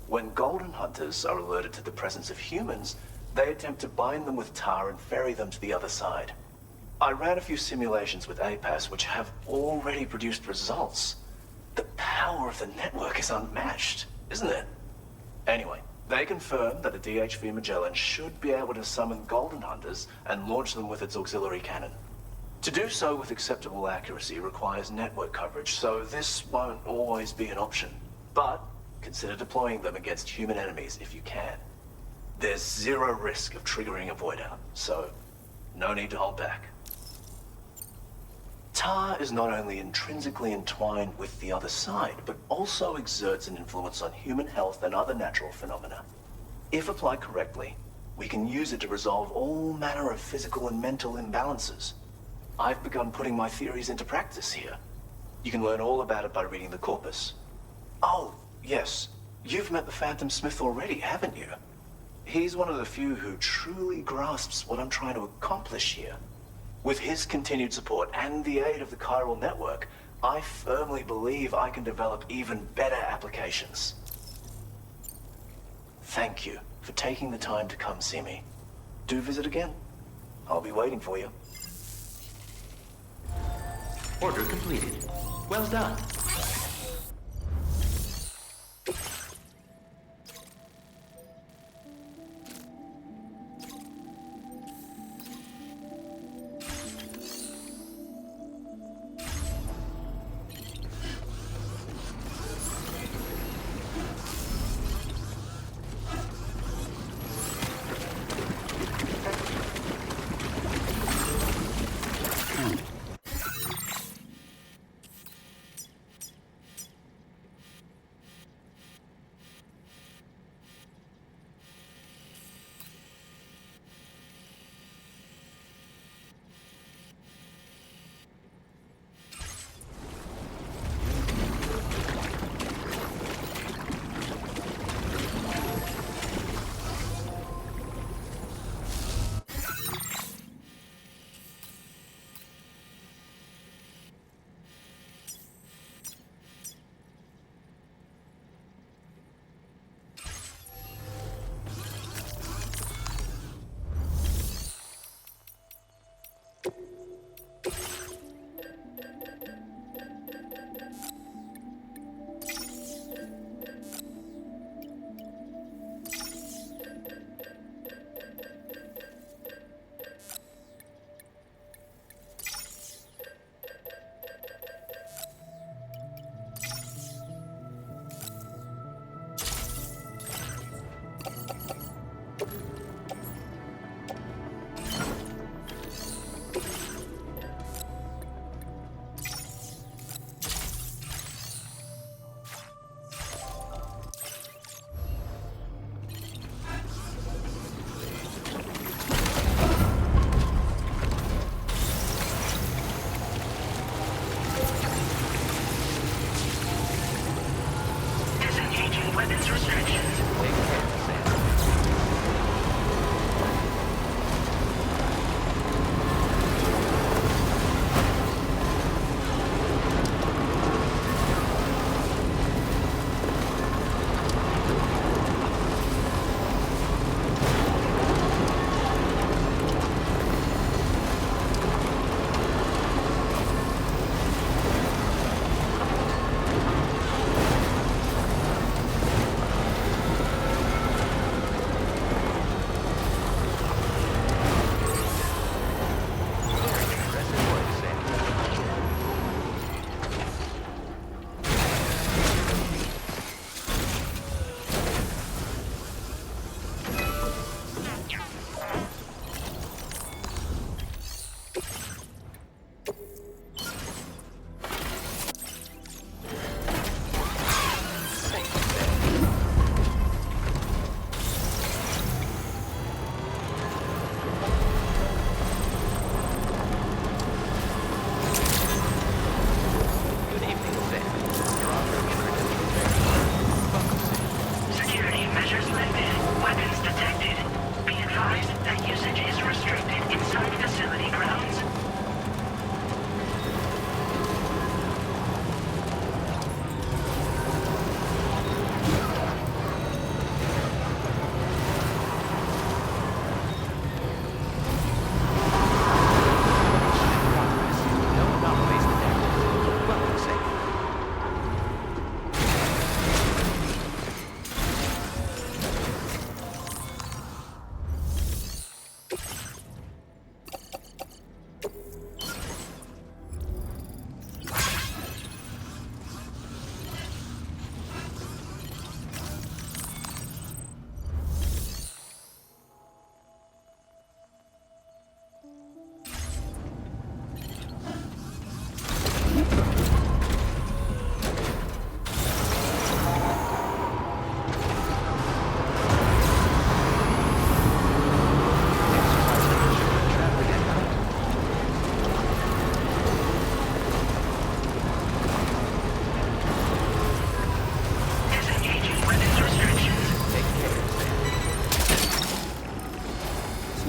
When golden hunters are alerted to the presence of humans, they attempt to bind them with tar and ferry them to the other side. I ran a few simulations with APAS which have already produced results. The power of the network is unmatched, isn't it? Anyway, they confirm that the DHV Magellan should be able to summon golden hunters and launch them with its auxiliary cannon. To do so with acceptable accuracy requires network coverage, so this won't always be an option. But consider deploying them against human enemies if you can. There's zero risk of triggering a void out, so no need to hold back. Tar is not only intrinsically entwined with the other side, but also exerts an influence on human health and other natural phenomena. If applied correctly, we can use it to resolve all manner of physical and mental imbalances. I've begun putting my theories into practice here. You can learn all about it by reading the corpus. Oh, yes. You've met the Phantom Smith already, haven't you? He's one of the few who truly grasps what I'm trying to accomplish here. With his continued support and the aid of the chiral network, I firmly believe I can develop even better applications. Thank you for taking the time to come see me. Do visit again. I'll be waiting for you. Order completed. Well done.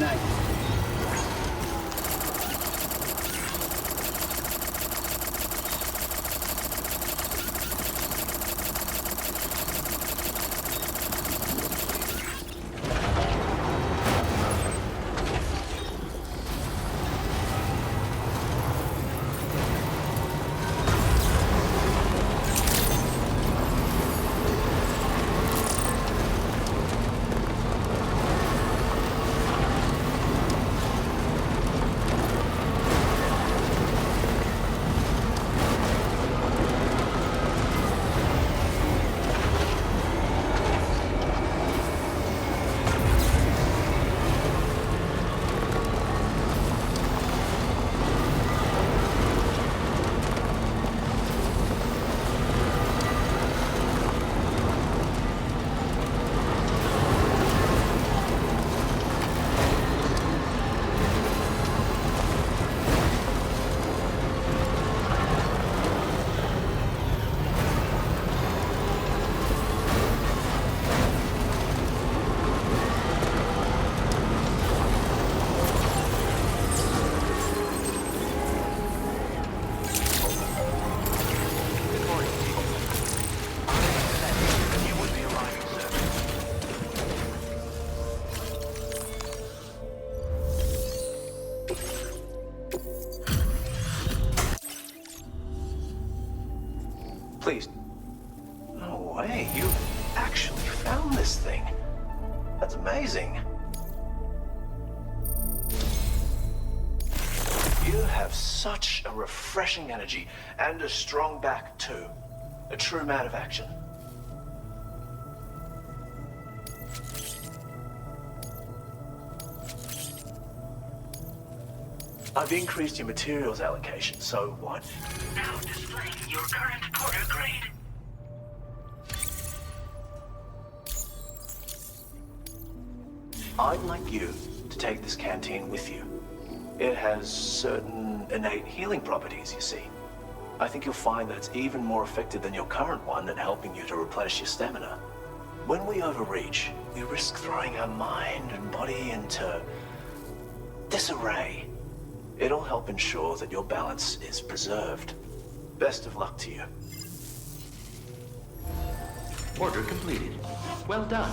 night. Please. No way, you actually found this thing. That's amazing. You have such a refreshing energy and a strong back too. A true man of action. I've increased your materials allocation, so what? Now displaying your current Porter grade. I'd like you to take this canteen with you. It has certain innate healing properties, you see. I think you'll find that it's even more effective than your current one at helping you to replenish your stamina. When we overreach, we risk throwing our mind and body into disarray. It'll help ensure that your balance is preserved. Best of luck to you. Order completed. Well done.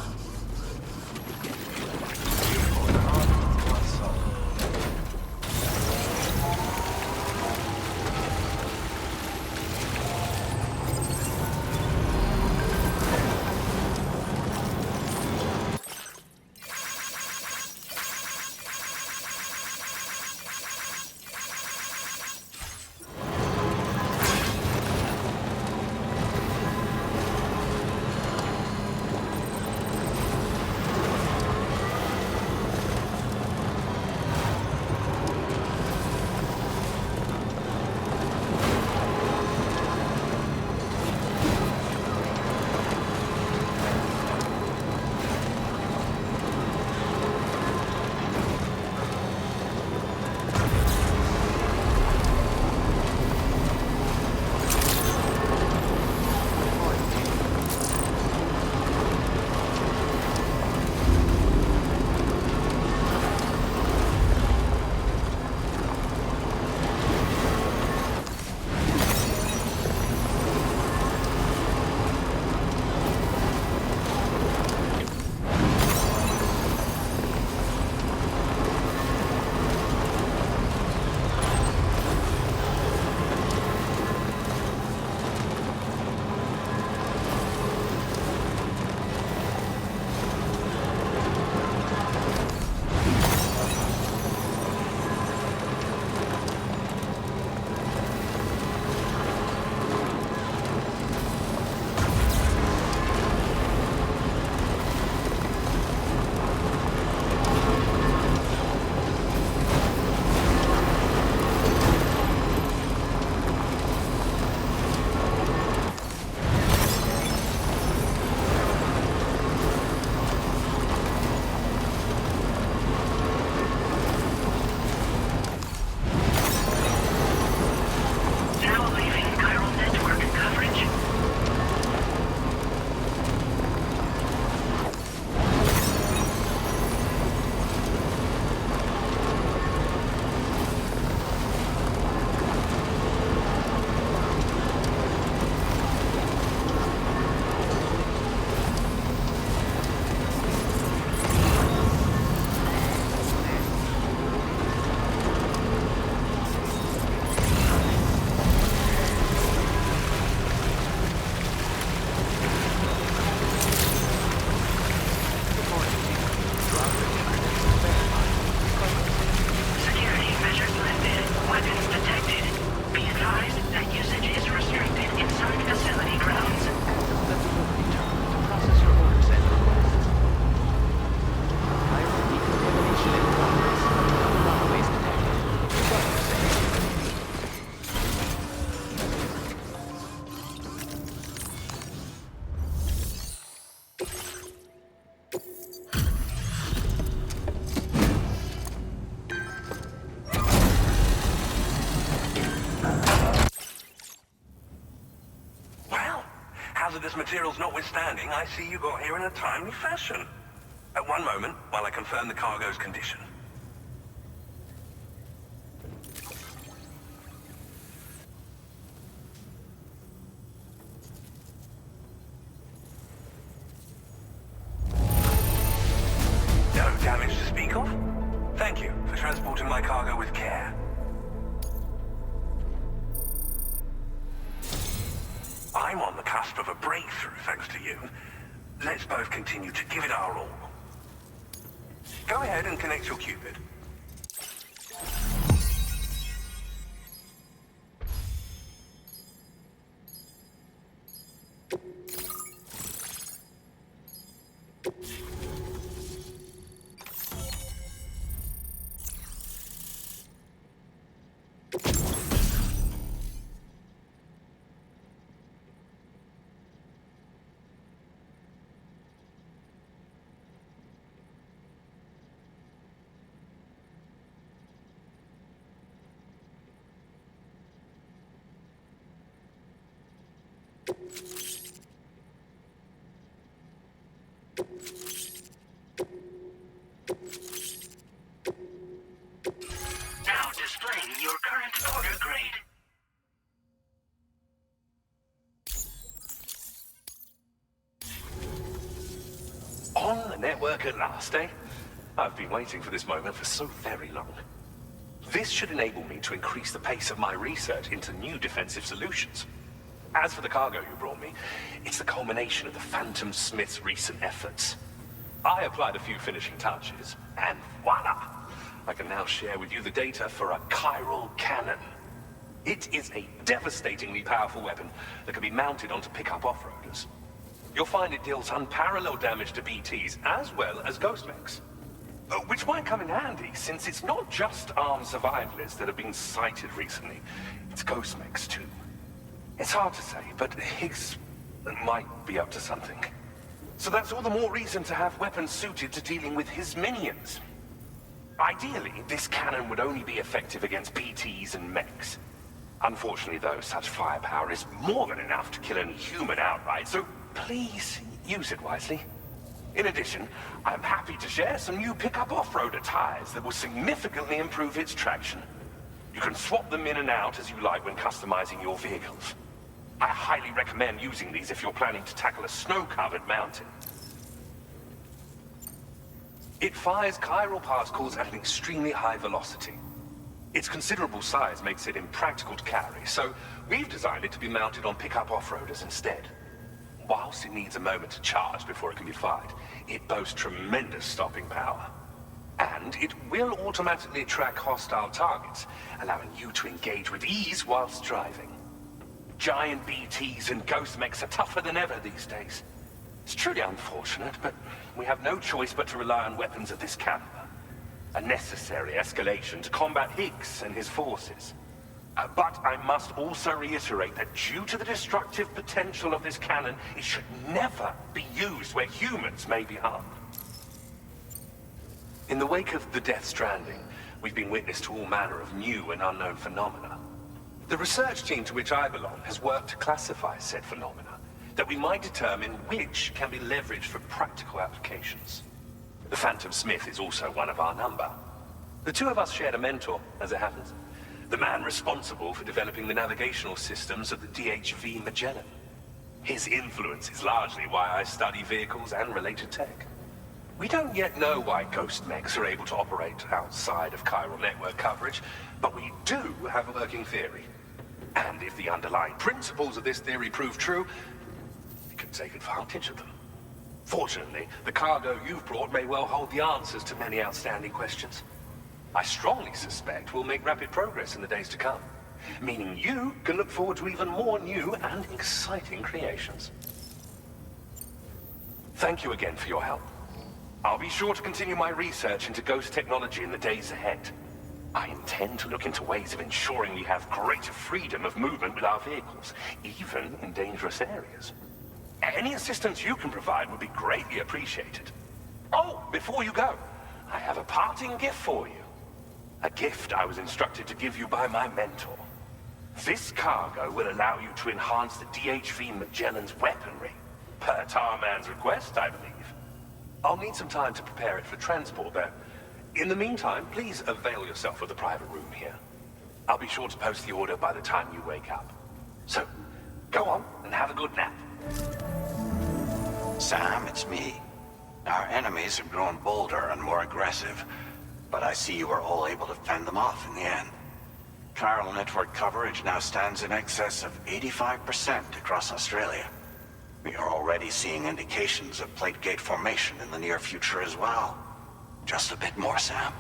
hazardous materials notwithstanding, I see you got here in a timely fashion. At one moment, while I confirm the cargo's condition. No damage to speak of? Thank you for transporting my cargo with care. I'm on the cusp of a breakthrough, thanks to you. Let's both continue to give it our all. Go ahead and connect your Cupid. Now displaying your current order grade. On the network at last, eh? I've been waiting for this moment for so very long. This should enable me to increase the pace of my research into new defensive solutions. As for the cargo you brought me, it's the culmination of the Phantom Smith's recent efforts. I applied a few finishing touches, and voila! I can now share with you the data for a chiral cannon. It is a devastatingly powerful weapon that can be mounted onto pickup off-roaders. You'll find it deals unparalleled damage to BTs as well as ghost mechs. Which might come in handy, since it's not just armed survivalists that have been sighted recently. It's ghost mechs too. It's hard to say, but Higgs might be up to something. So that's all the more reason to have weapons suited to dealing with his minions. Ideally, this cannon would only be effective against BTs and mechs. Unfortunately, though, such firepower is more than enough to kill any human outright, so please use it wisely. In addition, I'm happy to share some new pickup off-roader tires that will significantly improve its traction. You can swap them in and out as you like when customizing your vehicles. I highly recommend using these if you're planning to tackle a snow-covered mountain. It fires chiral particles at an extremely high velocity. Its considerable size makes it impractical to carry, so we've designed it to be mounted on pickup off-roaders instead. Whilst it needs a moment to charge before it can be fired, it boasts tremendous stopping power. And it will automatically track hostile targets, allowing you to engage with ease whilst driving. Giant BTs and ghost mechs are tougher than ever these days. It's truly unfortunate, but we have no choice but to rely on weapons of this caliber. A necessary escalation to combat Higgs and his forces. But I must also reiterate that due to the destructive potential of this cannon, it should never be used where humans may be harmed. In the wake of the Death Stranding, we've been witness to all manner of new and unknown phenomena. The research team to which I belong has worked to classify said phenomena, that we might determine which can be leveraged for practical applications. The Phantom Smith is also one of our number. The two of us shared a mentor, as it happens. The man responsible for developing the navigational systems of the DHV Magellan. His influence is largely why I study vehicles and related tech. We don't yet know why ghost mechs are able to operate outside of chiral network coverage, but we do have a working theory. And if the underlying principles of this theory prove true, we can take advantage of them. Fortunately, the cargo you've brought may well hold the answers to many outstanding questions. I strongly suspect we'll make rapid progress in the days to come, meaning you can look forward to even more new and exciting creations. Thank you again for your help. I'll be sure to continue my research into ghost technology in the days ahead. I intend to look into ways of ensuring we have greater freedom of movement with our vehicles, even in dangerous areas. Any assistance you can provide would be greatly appreciated. Oh, before you go, I have a parting gift for you. A gift I was instructed to give you by my mentor. This cargo will allow you to enhance the DHV Magellan's weaponry. Per Tarman's request, I believe. I'll need some time to prepare it for transport, though. In the meantime, please avail yourself of the private room here. I'll be sure to post the order by the time you wake up. So, go on and have a good nap. Sam, it's me. Our enemies have grown bolder and more aggressive, but I see you were all able to fend them off in the end. Chiral network coverage now stands in excess of 85% across Australia. We are already seeing indications of plate gate formation in the near future as well. Just a bit more, Sam.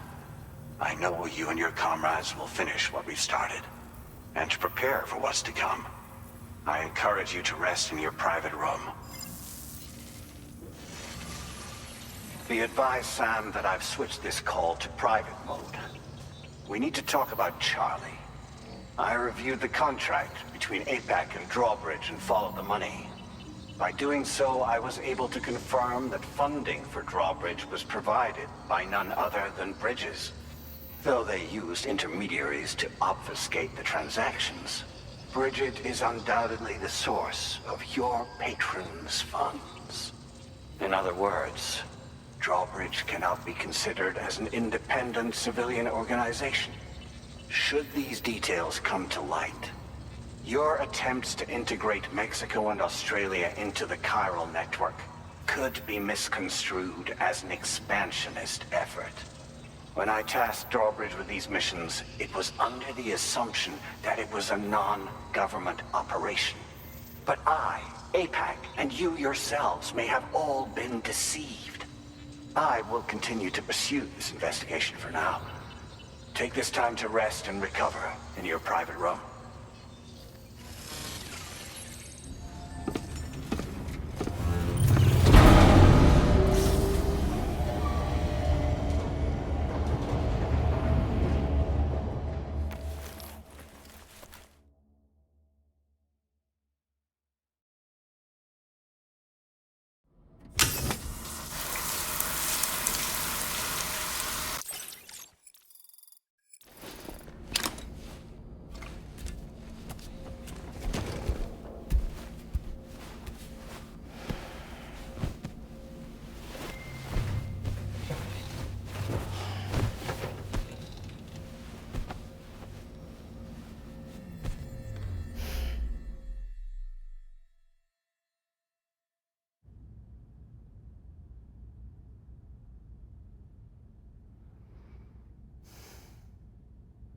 I know you and your comrades will finish what we've started. And to prepare for what's to come, I encourage you to rest in your private room. Be advised, Sam, that I've switched this call to private mode. We need to talk about Charlie. I reviewed the contract between APAC and Drawbridge and followed the money. By doing so, I was able to confirm that funding for Drawbridge was provided by none other than Bridges. Though they used intermediaries to obfuscate the transactions, Bridget is undoubtedly the source of your patrons' funds. In other words, Drawbridge cannot be considered as an independent civilian organization. Should these details come to light, your attempts to integrate Mexico and Australia into the chiral network could be misconstrued as an expansionist effort. When I tasked Drawbridge with these missions, it was under the assumption that it was a non-government operation. But I, APAC, and you yourselves may have all been deceived. I will continue to pursue this investigation for now. Take this time to rest and recover in your private room.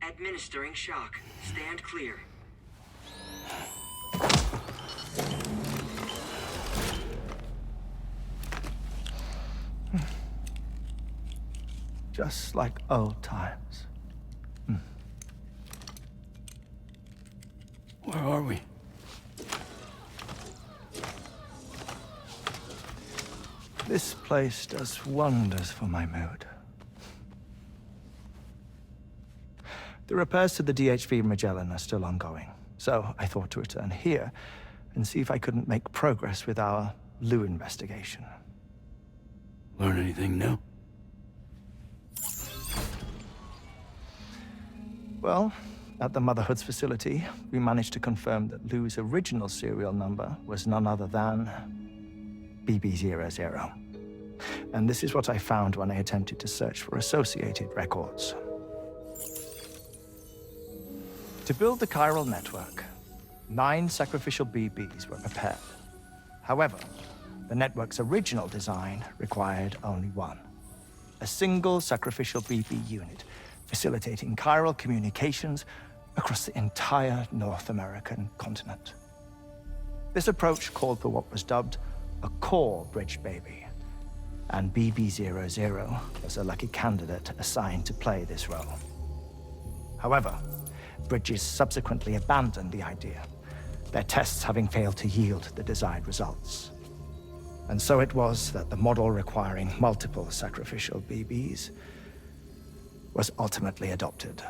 Administering shock. Stand clear. Just like old times. Where are we? This place does wonders for my mood. The repairs to the DHV Magellan are still ongoing, so I thought to return here and see if I couldn't make progress with our Lou investigation. Learn anything new? Well, at the Motherhood's facility, we managed to confirm that Lou's original serial number was none other than BB00. And this is what I found when I attempted to search for associated records. To build the chiral network, 9 sacrificial BBs were prepared. However, the network's original design required only 1. A single sacrificial BB unit facilitating chiral communications across the entire North American continent. This approach called for what was dubbed a core bridge baby, and BB00 was a lucky candidate assigned to play this role. However, Bridges subsequently abandoned the idea, their tests having failed to yield the desired results. And so it was that the model requiring multiple sacrificial BBs was ultimately adopted.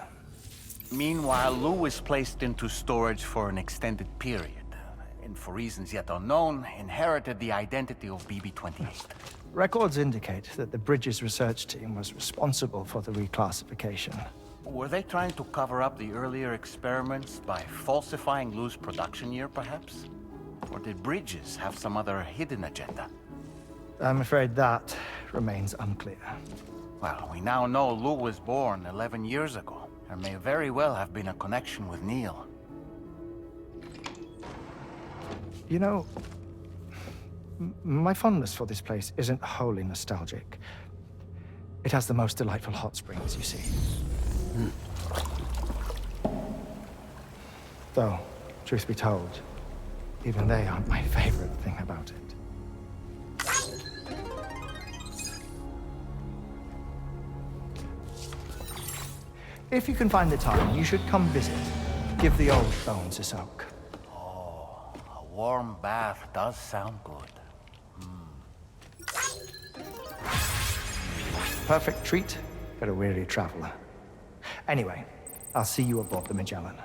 Meanwhile, Lou was placed into storage for an extended period, and for reasons yet unknown, inherited the identity of BB-28. Records indicate that the Bridges research team was responsible for the reclassification. Were they trying to cover up the earlier experiments by falsifying Lou's production year, perhaps? Or did Bridges have some other hidden agenda? I'm afraid that remains unclear. Well, we now know Lou was born 11 years ago. There may very well have been a connection with Neil. You know, my fondness for this place isn't wholly nostalgic. It has the most delightful hot springs, you see. Though, truth be told, even they aren't my favorite thing about it. If you can find the time, you should come visit. Give the old bones a soak. Oh, a warm bath does sound good. Perfect treat for a weary traveler. Anyway, I'll see you aboard the Magellan.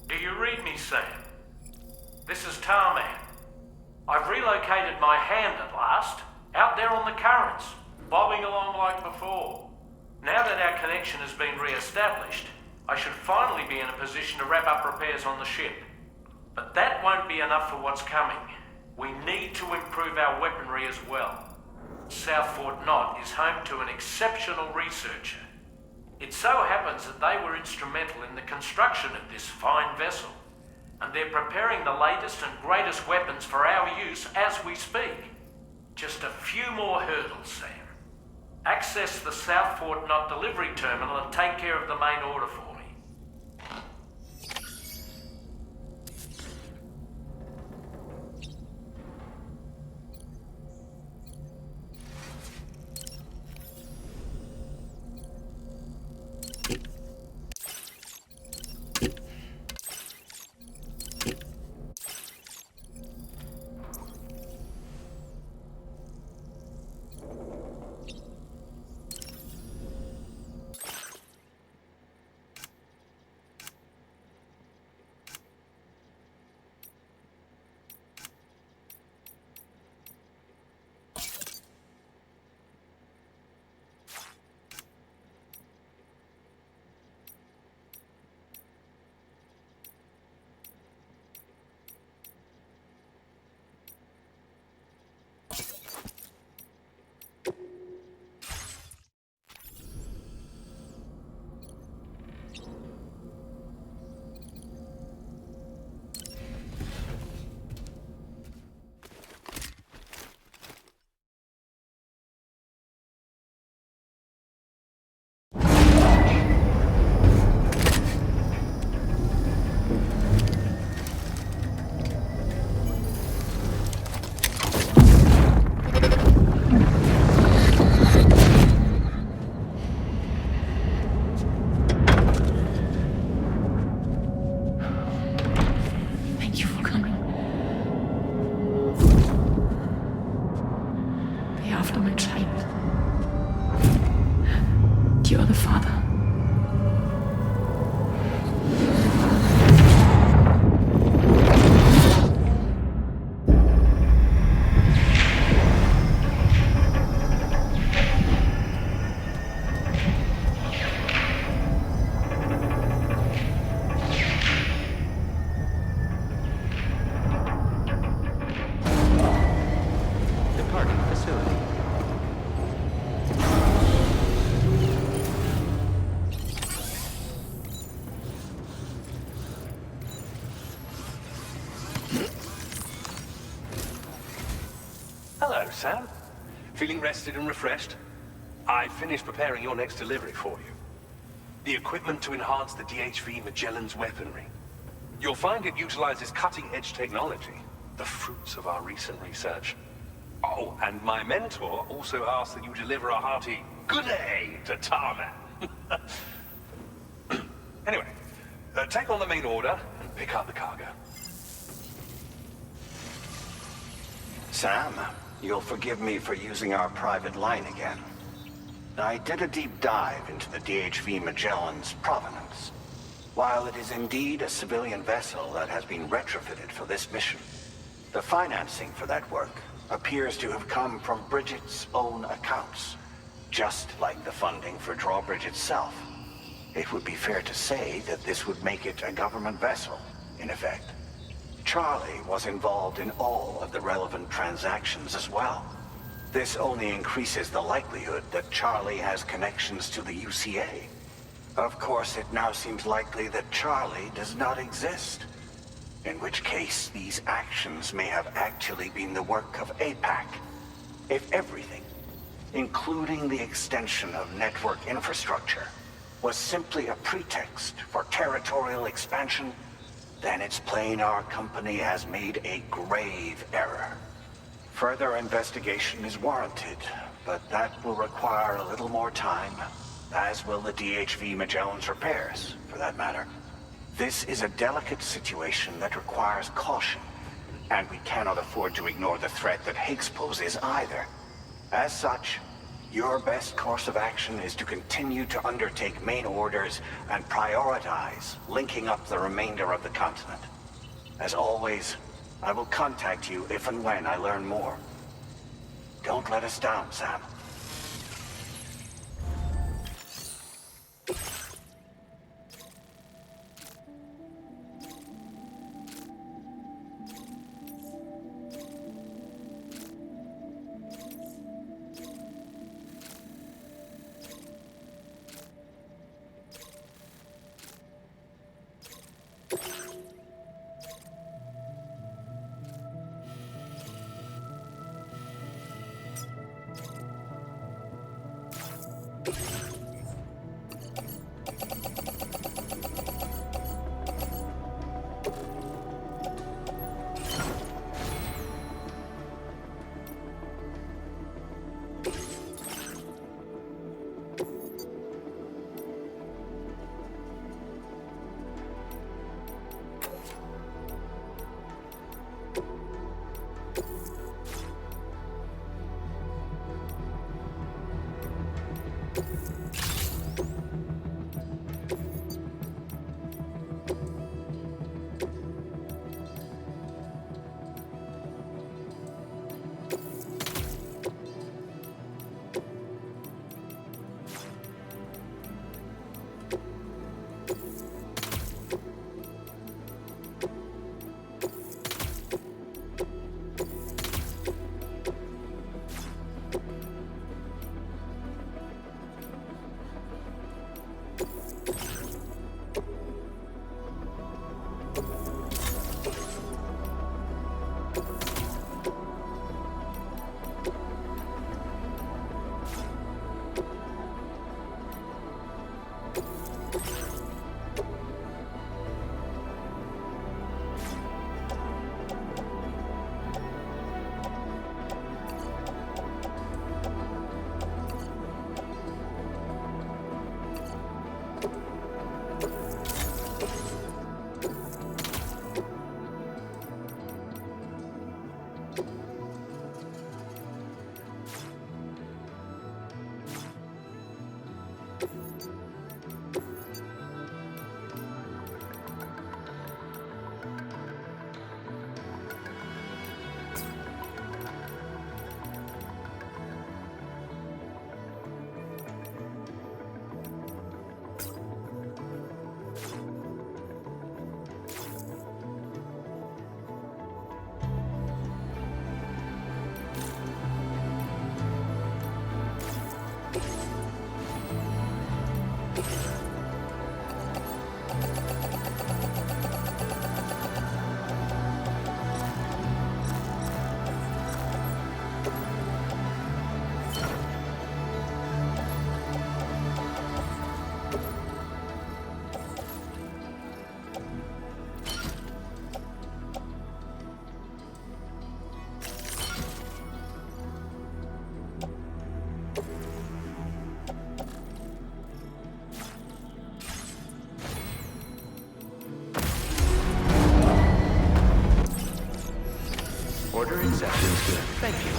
Do you read me, Sam? This is Tarman. I've relocated my hand at last, out there on the currents, bobbing along like before. Now that our connection has been re-established, I should finally be in a position to wrap up repairs on the ship. But that won't be enough for what's coming. We need to improve our weaponry as well. South Fort Knott is home to an exceptional researcher. It so happens that they were instrumental in the construction of this fine vessel, and they're preparing the latest and greatest weapons for our use as we speak. Just a few more hurdles, Sam. Access the South Fort Knott delivery terminal and take care of the main order for me. Hello, Sam. Feeling rested and refreshed? I finished preparing your next delivery for you. The equipment to enhance the DHV Magellan's weaponry. You'll find it utilizes cutting-edge technology, the fruits of our recent research. Oh, and my mentor also asked that you deliver a hearty good day to Tarman. Anyway, take on the main order and pick up the cargo. Sam, you'll forgive me for using our private line again. I did a deep dive into the DHV Magellan's provenance. While it is indeed a civilian vessel that has been retrofitted for this mission, the financing for that work appears to have come from Bridget's own accounts, just like the funding for Drawbridge itself. It would be fair to say that this would make it a government vessel, in effect. Charlie was involved in all of the relevant transactions as well. This only increases the likelihood that Charlie has connections to the UCA. Of course, it now seems likely that Charlie does not exist. In which case, these actions may have actually been the work of APAC. If everything, including the extension of network infrastructure, was simply a pretext for territorial expansion, then it's plain our company has made a grave error. Further investigation is warranted, but that will require a little more time, as will the DHV Magellan's repairs, for that matter. This is a delicate situation that requires caution, and we cannot afford to ignore the threat that Higgs poses either. As such, your best course of action is to continue to undertake main orders and prioritize linking up the remainder of the continent. As always, I will contact you if and when I learn more. Don't let us down, Sam. Order accepted. Thank you.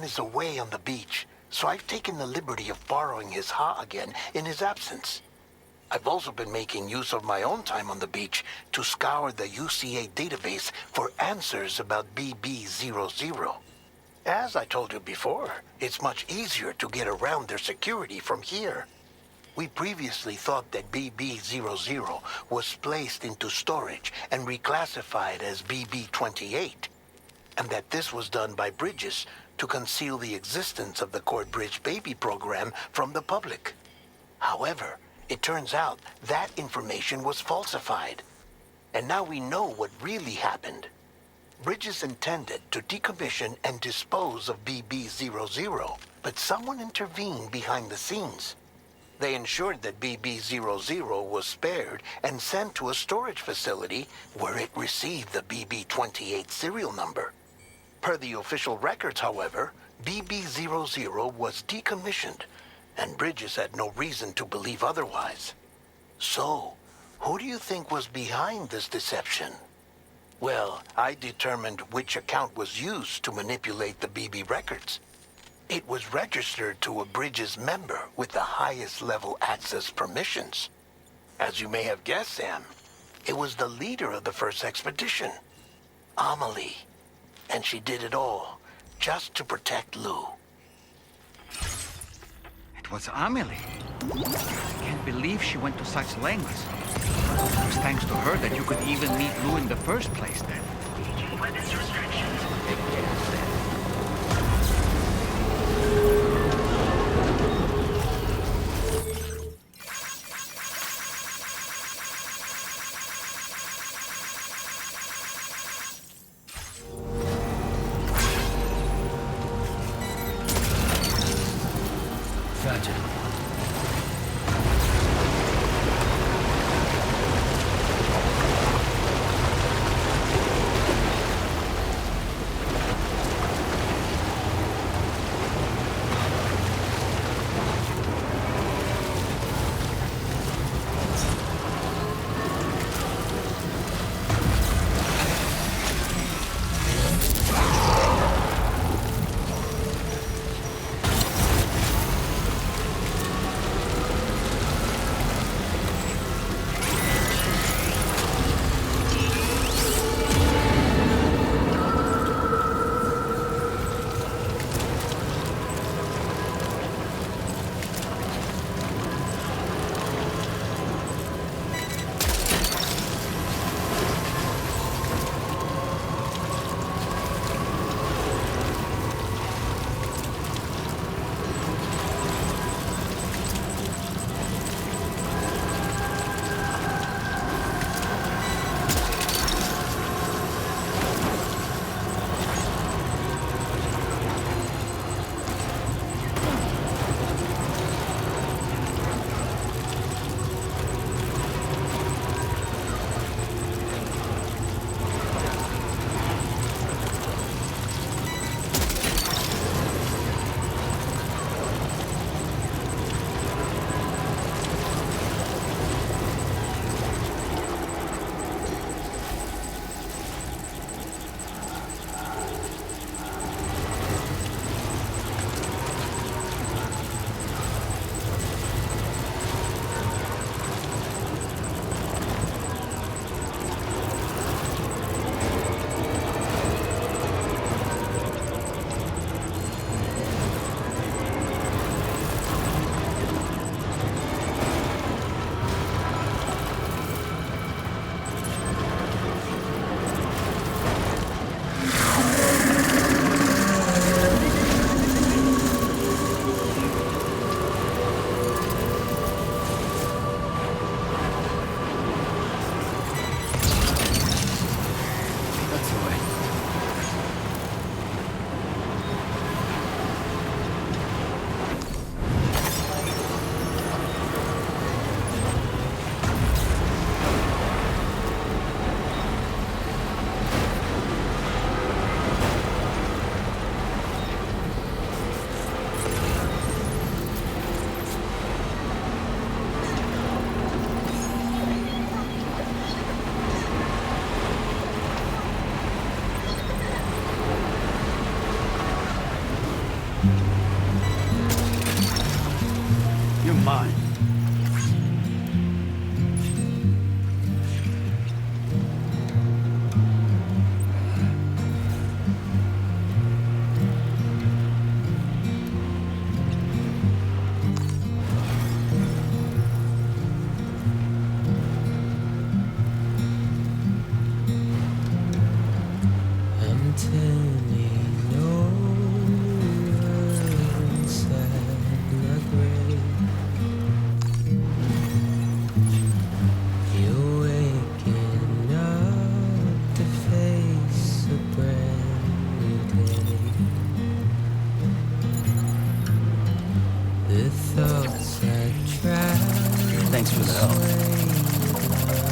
is away on the beach, so I've taken the liberty of borrowing his Ha again in his absence. I've also been making use of my own time on the beach to scour the UCA database for answers about BB00. As I told you before, it's much easier to get around their security from here. We previously thought that BB00 was placed into storage and reclassified as BB28, and that this was done by Bridges to conceal the existence of the Cord Bridge Baby program from the public. However, it turns out that information was falsified, and now we know what really happened. Bridges intended to decommission and dispose of BB00, but someone intervened behind the scenes. They ensured that BB00 was spared and sent to a storage facility where it received the BB28 serial number. Per the official records, however, BB00 was decommissioned, and Bridges had no reason to believe otherwise. So, who do you think was behind this deception? Well, I determined which account was used to manipulate the BB records. It was registered to a Bridges member with the highest level access permissions. As you may have guessed, Sam, it was the leader of the first expedition, Amelie. And she did it all just to protect Lou. It was Amelie. I can't believe she went to such lengths. It was thanks to her that you could even meet Lou in the first place then. Weapons restrictions. Gotcha.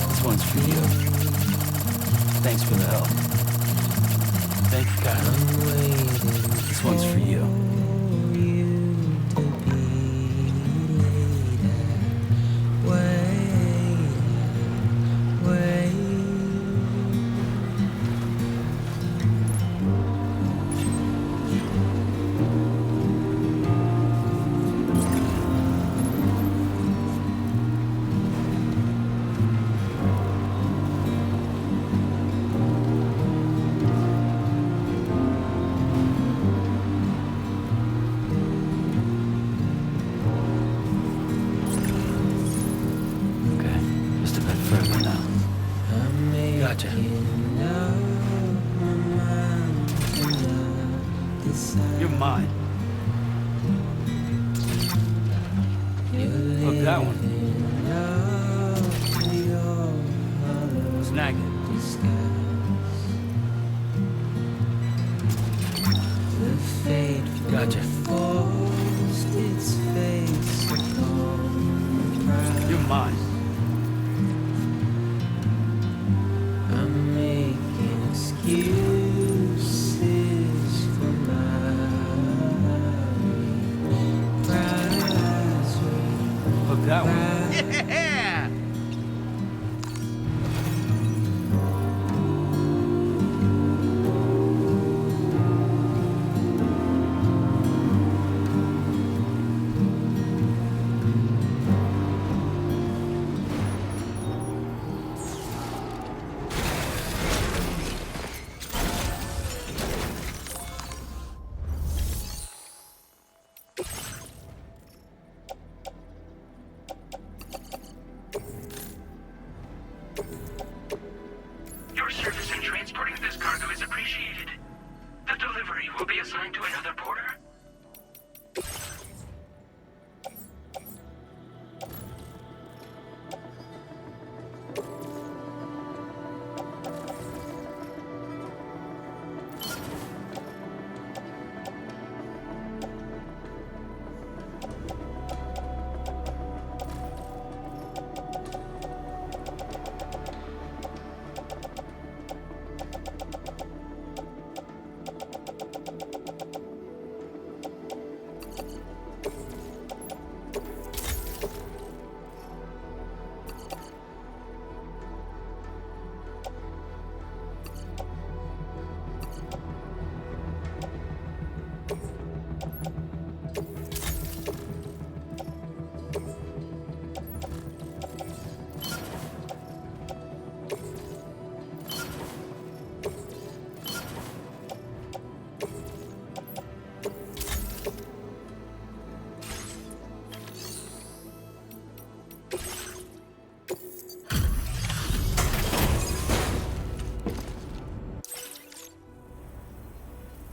This one's for you. Thanks for the help. Thank you, Kyra. This one's for you. Just a bit further now. Gotcha. You're mine. Look, that one. Snag it. Gotcha. You're mine. Look, that one. Yeah! Your service in transporting this cargo is appreciated. The delivery will be assigned to another porter.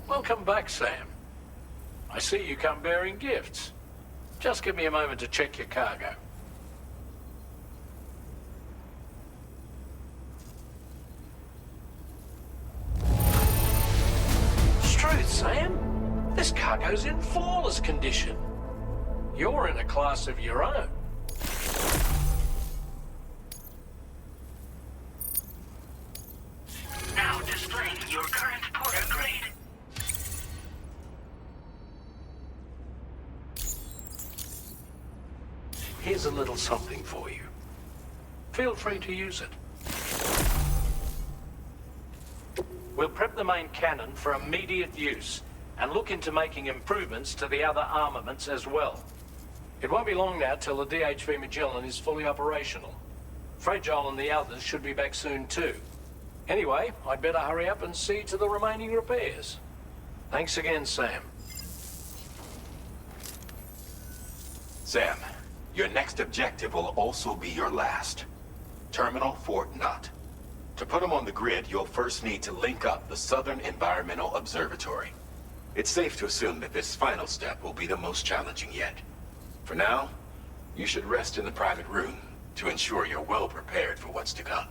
Welcome back, Sam. I see you come bearing gifts. Just give me a moment to check your cargo. Struth, Sam. This cargo's in flawless condition. You're in a class of your own. Now displaying your current porter grade. Here's a little something for you. Feel free to use it. We'll prep the main cannon for immediate use and look into making improvements to the other armaments as well. It won't be long now till the DHV Magellan is fully operational. Fragile and the others should be back soon too. Anyway, I'd better hurry up and see to the remaining repairs. Thanks again, Sam. Sam, your next objective will also be your last. Terminal Fort Knott. To put them on the grid, you'll first need to link up the Southern Environmental Observatory. It's safe to assume that this final step will be the most challenging yet. For now, you should rest in the private room to ensure you're well prepared for what's to come.